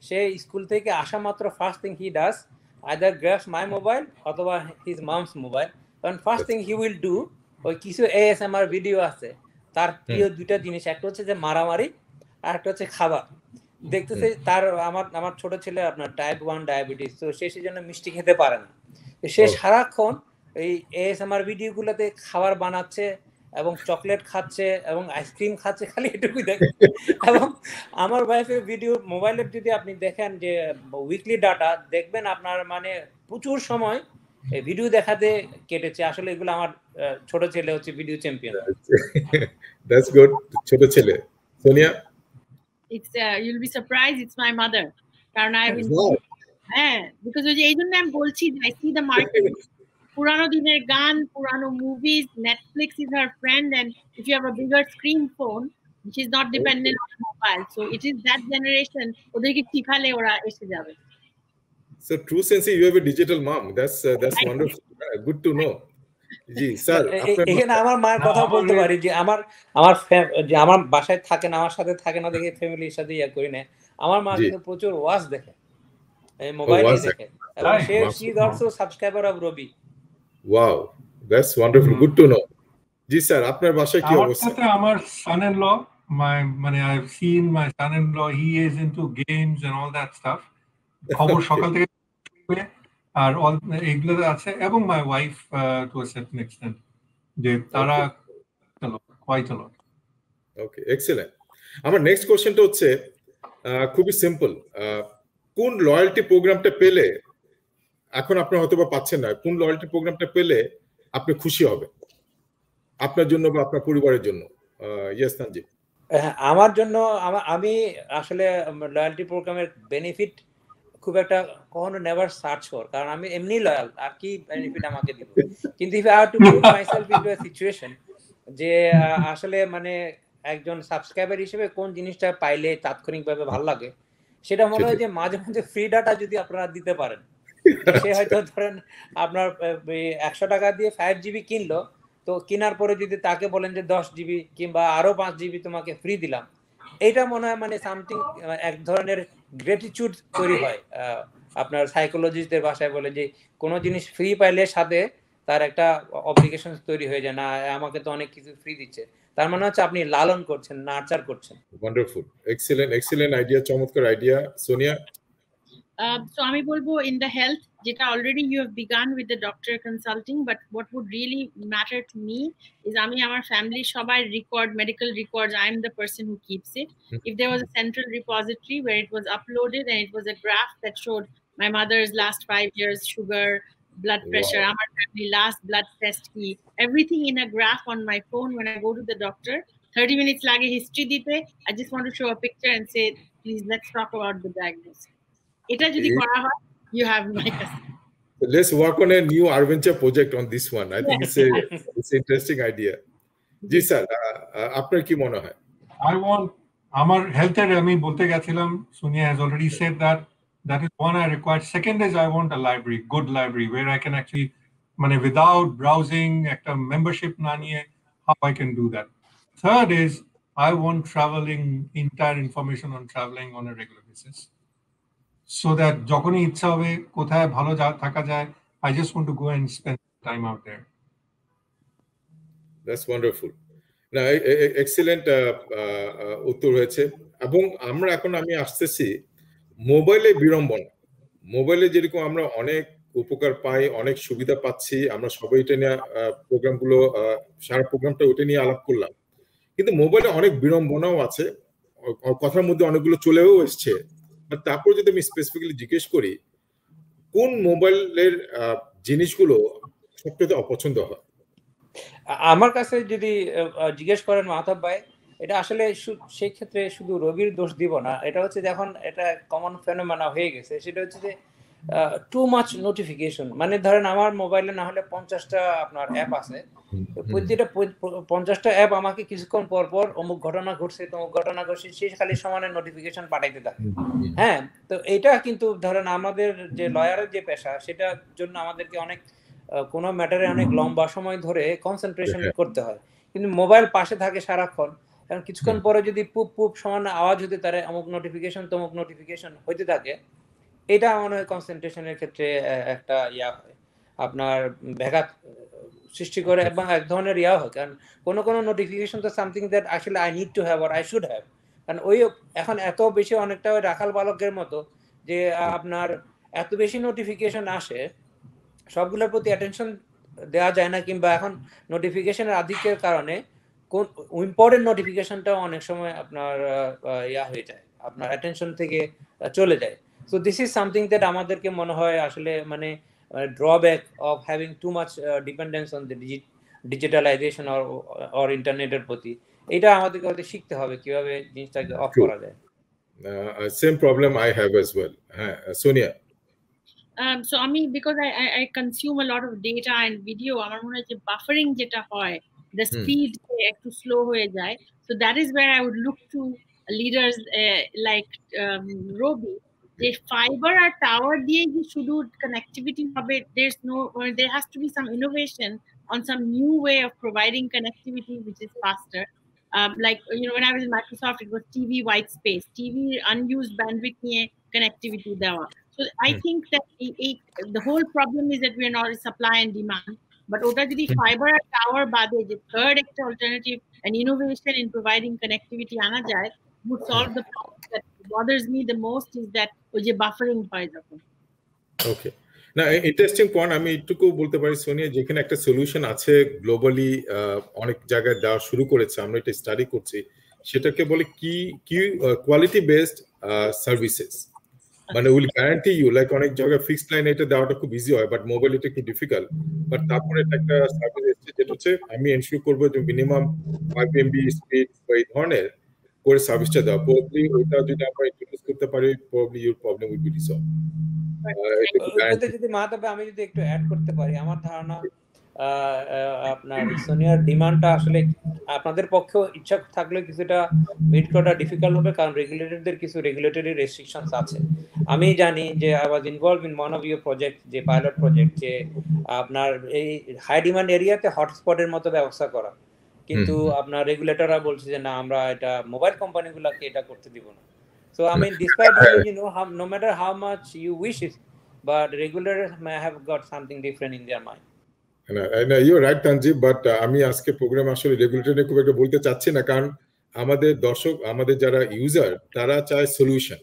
সে স্কুল থেকে আসা মাত্র first thing he does either গ্র্যাবস my mobile অথবা হিজ মামস মোবাইল। কারণ first thing he will do, ওই কিছু ASMR ভিডিও আছে তার প্রিয় দুইটা জিনিস, একটা হচ্ছে যে মারামারি আর একটা হচ্ছে খাবার দেখতেছে। তার আমার ছোট ছেলে আপনার টাইপ 1 ডায়াবেটিস, তো সে সেজন্য মিষ্টি খেতে পারে না। সে সারাক্ষণ এই ASMR ভিডিওগুলোতে খাবার বানাচ্ছে এবং চকলেট খাচ্ছে এবং আইসক্রিম খাচ্ছে, খালি এটুকুই দেখে। এবং আমার ওয়াইফের ভিডিও মোবাইলের যদি আপনি দেখেন যে উইকলি ডাটা দেখবেন, আপনার মানে প্রচুর সময় ভিডিও দেখাতে কেটেছে। আসলে এগুলো আমার ছোট ছেলে হচ্ছে ভিডিও চ্যাম্পিয়ন। That's good. ছোট ছেলে Sonia? It's you'll be surprised, it's my mother. কারণ because ওই যে এইজন্য আমি বলছি যে I see the market. পুরানো দিনের গান, পুরানো movies, Netflix is her friend, and if you have a bigger screen phone, she's not dependent on mobile. So it is that generation, ওদেরকে শিখালে ওরা এসে যাবে। So true sense, you have a digital mom. That's wonderful. Good to know. G sir, এখানে আমার মায়ের কথা বলতে পারি যে আমার বাসায় থাকেন, আমার সাথে থাকে না দেখে ফ্যামিলির সাথে ইয়া করি না। আমার মা কিন্তু প্রচুর ওয়াচ দেখে, মোবাইলে দেখে, এবং she is also subscriber of Robi. Wow, that's wonderful. Good to know. G sir, আপনার বাসায় কি অবস্থা? আমার son-in-law, I've seen my son-in-law, he is into games and all that stuff. খবর সকাল থেকে আর এগুলো আছে, এবং my wife to a certain extent, যে তারা quite a lot. Okay, excellent. আমার নেক্সট কোশ্চেনটা হচ্ছে খুবই সিম্পল। কোন লয়্যালটি প্রোগ্রামটা পেলে, এখন আপনি হয়তো বা পাচ্ছেন না, কোন লয়্যালটি প্রোগ্রামটা পেলে আপনি খুশি হবেন আপনার জন্য বা আপনার পরিবারের জন্য? ইয়েস তানজিব। আমার জন্য আমি আসলে লয়্যালটি প্রোগ্রামের বেনিফিট খুব একটা কখনো নেভার সার্চ কর, কারণ আমি এমনি লয়াল, আর কি বেনিফিট আমাকে দিব। কিন্তু if I have to put myself into a situation যে আসলে মানে একজন সাবস্ক্রাইবার হিসেবে কোন জিনিসটা পাইলে তাৎক্ষণিকভাবে ভালো লাগে, সেটা মনে হয় যে মাঝে মাঝে ফ্রি ডাটা যদি আপনারা দিতে পারেন, সে হয়তো ধরেন আপনার 100 টাকা দিয়ে 5 GB কিনলো, তো কেনার পরে যদি তাকে বলেন যে 10 GB কিংবা আরো 5 GB তোমাকে ফ্রি দিলাম, এটা মনে হয় মানে সামথিং এক ধরনের গ্রেটিটিউড তৈরি হয়। আপনার সাইকোলজিস্টদের ভাষায় বলে যে কোনো জিনিস ফ্রি পাইলে সাথে তার একটা অব্লিগেশন তৈরি হয়ে যায়, না আমাকে তো অনেক কিছু ফ্রি দিচ্ছে, তার মানে হচ্ছে আপনি লালন করছেন, নার্চার করছেন। ওয়ান্ডারফুল, এক্সিলেন্ট আইডিয়া, চমৎকার আইডিয়া। সোনিয়া? So আমি বলবো in the health, যেটা already you have begun with the doctor consulting, but what would really matter to me is আমি আমার family সবাই medical records, I'm the person who keeps it. If there was a central repository where it was uploaded and it was a graph that showed my mother's last 5 years sugar, blood pressure, আমার family last blood test key, everything in a graph on my phone. When I go to the doctor, 30 minutes লাগে history দিতে, I just want to show a picture and say, please let's talk about the diagnosis. এটা যদি করা হয়, you have my customer. Let's work on a new adventure project on this one. I think it's an interesting idea. G sir, আপনার কি মনে হয়? I want আমার হেলথের আমি বলতে গেছিলাম, Sonia has already said that is one I require. Second is I want a library, good library where I can actually মানে without browsing একটা membership না নিয়ে, how I can do that. Third is I want entire information on traveling on a regular basis, so that যখনই ইচ্ছা হবে কোথায় ভালো থাকা যায়, I just want to go and spend time out there. That's wonderful. না, excellent উত্তর হয়েছে। এবং আমি আসতেছি মোবাইলে বিড়ম্বনা। মোবাইলে যেরকম আমরা অনেক উপকার পাই, অনেক সুবিধা পাচ্ছি, আমরা সবাই এটা নিয়ে প্রোগ্রামগুলো সারা প্রোগ্রামটা ওটা নিয়ে আলাপ করলাম, কিন্তু মোবাইলে অনেক বিড়ম্বনাও আছে, কথার মধ্যে অনেকগুলো চলেও এসছে। তারপর যদি আমি স্পেসিফিক্যালি জিজ্ঞেস করি কোন মোবাইলের জিনিসগুলো সবচেয়ে অপছন্দ হয়, আমার কাছে যদি জিজ্ঞেস করেন মাহতাব ভাই, এটা আসলে সেই ক্ষেত্রে শুধু রোগীর দোষ দিব না, এটা হচ্ছে যখন এটা কমন ফেনোমেনা হয়ে গেছে, সেটা হচ্ছে যে টু মাচ নোটিফিকেশন। মানে ধরেন আমার মোবাইলে না হলে 50টা আপনার অ্যাপ আছে, প্রতিটা 50টা অ্যাপ আমাকে কিছুক্ষণ পর পর অমুক ঘটনা ঘটছে, তমুক ঘটনা ঘটছে, সেই খালি সমানে নোটিফিকেশন পাঠাইতে থাকে। হ্যাঁ, তো এটা কিন্তু ধরেন আমাদের যে লয়ারের যে পেশা, সেটার জন্য আমাদেরকে অনেক কোনো ম্যাটারে অনেক লম্বা সময় ধরে কনসেন্ট্রেশন করতে হয়, কিন্তু মোবাইল পাশে থাকে সারাক্ষণ, কারণ কিছুক্ষণ পরে যদি পুপ পুপ সমান আওয়াজ হতে পারে, অমুক নোটিফিকেশন তমুক নোটিফিকেশন হইতে থাকে, এটা মনে হয় কনসেন্ট্রেশনের ক্ষেত্রে একটা হয়, আপনার ব্যাঘাত সৃষ্টি করে এবং এক ধরনের হয়। কারণ কোনো নোটিফিকেশন তো সামথিং দ্যাট আসলে I need to have or I should have, কারণ ওই এখন এত বেশি অনেকটা ওই রাখাল বালকের মতো যে আপনার এত বেশি নোটিফিকেশন আসে, সবগুলোর প্রতি অ্যাটেনশন দেওয়া যায় না, কিংবা এখন নোটিফিকেশনের আধিক্যের কারণে কোন ইম্পর্টেন্ট নোটিফিকেশনটাও অনেক সময় আপনার হয়ে যায়, আপনার অ্যাটেনশন থেকে চলে যায়। So this is something that আমাদেরকে মনে হয় আসলে মানে drawback of having too much dependence on the digitalization or ইন্টারনেটের প্রতি। এটা আমাদেরকে হয়তো শিখতে হবে কিভাবে জিনিসটাকে অফ করা যায়। Same problem I have as well. হ্যাঁ, Sonia? So because I consume a lot of data and video, আমার মনে হয় যে buffering যেটা হয়, the speed একটু slow হয়ে যায়, so that is where I would look to leaders like Robi, যে fiber আর tower দিয়ে যে শুধু connectivity হবে, there has to be some innovation on some new way of providing connectivity which is faster. Like when I was in Microsoft, it was TV white space, TV unused bandwidth নিয়ে connectivity দেওয়া. So I think that the whole problem is that we are not supply and demand. But ওটা যদি fiber আর tower বাদে যে third একটা alternative and innovation in providing connectivity আনা যায়, would solve the problem that bothers me the most, is that ওই যে buffering হয় যখন। ওকে, না ইন্টারেস্টিং পয়েন্ট। আমি একটুকু বলতে পারি সোনিয়া, যেখানে একটা সলিউশন আছে গ্লোবালি, অনেক জায়গায় দেওয়া শুরু করেছে, আমরা এটা স্টাডি করছি, সেটাকে বলে কি কোয়ালিটি বেসড সার্ভিসেস। মানে উইল গ্যারান্টি ইউ, লাইক অনেক জায়গায় ফিক্সড লাইন এটা দেওয়াটা খুব ইজি হয়, বাট মোবাইল এটা একটু ডিফিকাল্ট। বাট তারপরে একটা সার্ভিস এসেছে যেটা হচ্ছে আমি এনশিওর করবো যে মিনিমাম 5 MB স্পিড বা এই ধরনের করে সার্ভিসটা দেওয়া। প্রবাবলি ওটা যদি আমরা ইন্ট্রোডিউস করতে পারি, probably your problem will be resolve. যদি মাহতাবে আমি যদি একটু অ্যাড করতে পারি, আমার ধারণা আপনার সোনিয়ার ডিমান্ডটা আসলে আপনাদের পক্ষেও ইচ্ছা থাকলে কিছুটা মিট করাটা ডিফিকাল্ট হবে, কারণ রেগুলেটরদের কিছু রেগুলেটরি রেস্ট্রিকশনস আছে। আমি জানি যে I was involve in one of your project, যে পাইলট প্রজেক্ট, যে আপনার এই হাই ডিমান্ড এরিয়াতে হটস্পটের মতো ব্যবস্থা করা, কিন্তু আপনার রেগুলেটররা বলছে যে না, আমরা এটা মোবাইল কোম্পানিগুলোকে এটা করতে দিব না। So I mean, despite no matter how much you wish it, but regulators may have got something different in their mind. You're right, Tanjeeb, but আমি আজকে প্রোগ্রাম আসলে রেগুলেটর নিয়ে খুব একটা বলতে চাচ্ছি না, কারণ আমাদের দর্শক, আমাদের যারা ইউজার, তারা চায় সলিউশন।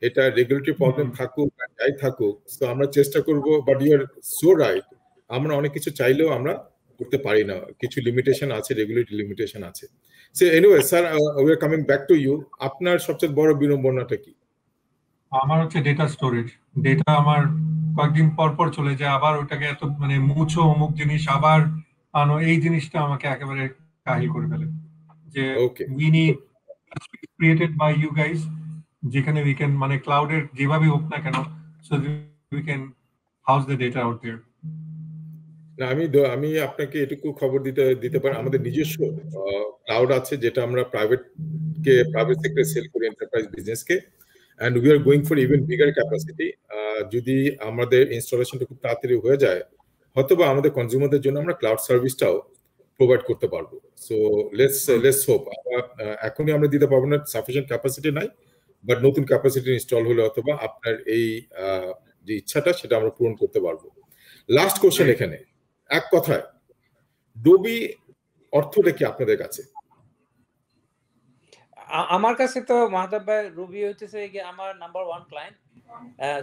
এটা রেগুলেটরি প্রবলেম থাকুক যাই থাকুক, তো আমরা চেষ্টা করব। But you are so right, আমরা অনেক কিছু চাইলেও আমরা করতে পারি না, কিছু লিমিটেশন আছে, রেগুলেটরি লিমিটেশন আছে। So anyway sir, we are coming back to you. আপনার সবচেয়ে বড় বিড়ম্বনাটা কি? আমার হচ্ছে ডেটা স্টোরেজ। ডেটা আমার কয়েকদিন পর পর চলে যায়, আবার ওটাকে এত মানে মুছো অমুক জিনিস আবার আনো, এই জিনিসটা আমাকে একেবারে কাহিল করে ফেলে। যে we need created by you guys, যেখানে উই ক্যান মানে ক্লাউডের যেভাবে হোক না কেন, so we can house the data out there. না, আমি আপনাকে এটুকু খবর দিতে পারি, আমাদের নিজস্ব ক্লাউড আছে, যেটা আমরা প্রাইভেট সেক্টরে সেল করি, enterprise বিজনেসকে, and we are going for even bigger capacity. যদি আমাদের ইনস্টলেশনটা খুব তাড়াতাড়ি হয়ে যায়, হয়তোবা আমাদের কনজিউমারদের জন্য আমরা ক্লাউড সার্ভিসটাও প্রোভাইড করতে পারবো। So let's hope. এখনই আমরা দিতে পারবো না, সাফিসিয়েন্ট ক্যাপাসিটি নাই, বাট নতুন ক্যাপাসিটি ইনস্টল হলে অথবা আপনার এই যে ইচ্ছাটা সেটা আমরা পূরণ করতে পারবো। লাস্ট কোশ্চেন এখানে, এক কথায় ডোবি অর্থটা কি আপনাদের কাছে? আমার কাছে তো মাহতাব ভাই, রবি হচ্ছে কি আমার নাম্বার 1 ক্লায়েন্ট।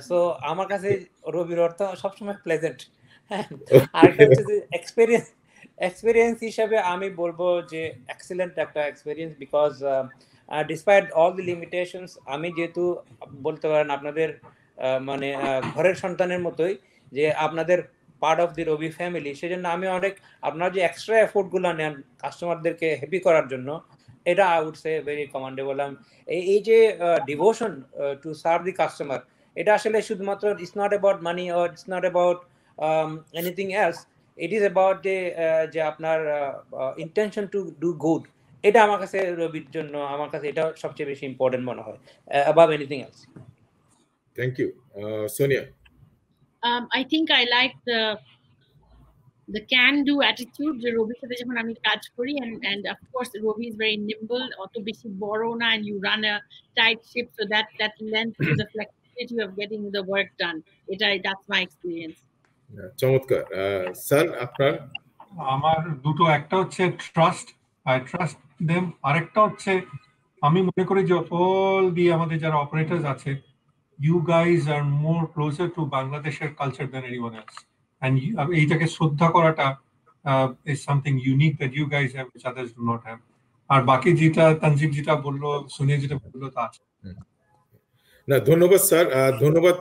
সো আমার কাছে রবির অর্থ সবসময় প্লেজেন্ট। আর একটা হচ্ছে যে এক্সপেরিয়েন্স হিসাবে আমি বলবো যে এক্সেলেন্ট একটা experience, because despite all the limitations, আমি যেহেতু বলতে পারেন আপনাদের মানে ঘরের সন্তানের মতোই, যে আপনাদের part of the Robi family, সেজন্য আমি অনেক আপনার যে এক্সট্রা এফোর্টগুলো নেন কাস্টমারদেরকে হ্যাপি করার জন্য, এটা I would say very commendable. এই যে devotion to serve the customer, এটা আসলে শুধুমাত্র it's not about money or it's not about anything else, it is about যে আপনার ইন্টেনশন টু ডু গুড। এটা আমার কাছে রবির জন্য, আমার কাছে এটা সবচেয়ে বেশি ইম্পর্টেন্ট মনে হয় above anything else. Thank you. Sonia? I think I like the can-do attitude যে রবির সাথে যখন আমি কাজ করি, and of course Robi is very nimble, অত বেশি বড় না, and you run a tight ship, so that lends to the flexibility of getting the work done. That's my experience. চমৎকার। স্যার আপনার? আমার দুটো, একটা হচ্ছে ট্রাস্ট, আই ট্রাস্ট দেম, আরেকটা হচ্ছে আমি মনে করি যে অল দি আমাদের যারা অপারেটরস আছে, you guys are more closer to Bangladesh's culture than anyone else, and এইটাকে শ্রদ্ধা করাটা is something unique that you guys have which others do not have. আর বাকি যেটা তানজিব যেটা বললো, সোনিয়া যেটা বললো, তা আছে। না, ধন্যবাদ স্যার, ধন্যবাদ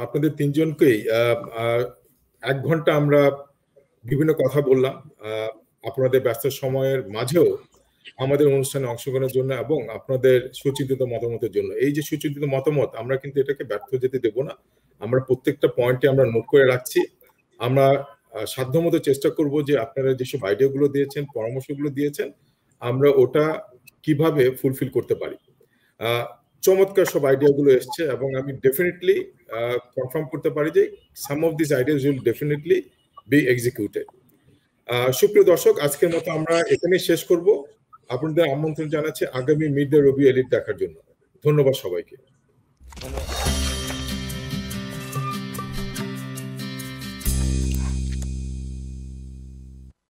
আপনাদের তিনজনকেই। 1 ঘন্টা আমরা বিভিন্ন কথা বললাম আপনাদের ব্যস্ত সময়ের মাঝেও আমাদের অনুষ্ঠানে অংশগ্রহণের জন্য এবং আপনাদের সুচিন্তিত মতামতের জন্য। এই যে সুচিন্তিত মতামত, আমরা কিন্তু এটাকে ব্যর্থ যেতে দেব না, আমরা প্রত্যেকটা পয়েন্টে আমরা নোট করে রাখছি। আমরা সাধ্যমতো চেষ্টা করব যে আপনারা যেসব আইডিয়াগুলো দিয়েছেন, পরামর্শগুলো দিয়েছেন, আমরা ওটা কিভাবে ফুলফিল করতে পারি। চমৎকার সব আইডিয়াগুলো এসছে এবং আমি ডেফিনেটলি কনফার্ম করতে পারি যে some of this ideas will definitely be executed. সুপ্রিয় দর্শক, আজকের মতো আমরা এখানেই শেষ করব। আপনাদের আমন্ত্রণ জানাচ্ছি আগামী মিড দ্য রবি এলিট দেখার জন্য। ধন্যবাদ সবাইকে। ধন্যবাদ।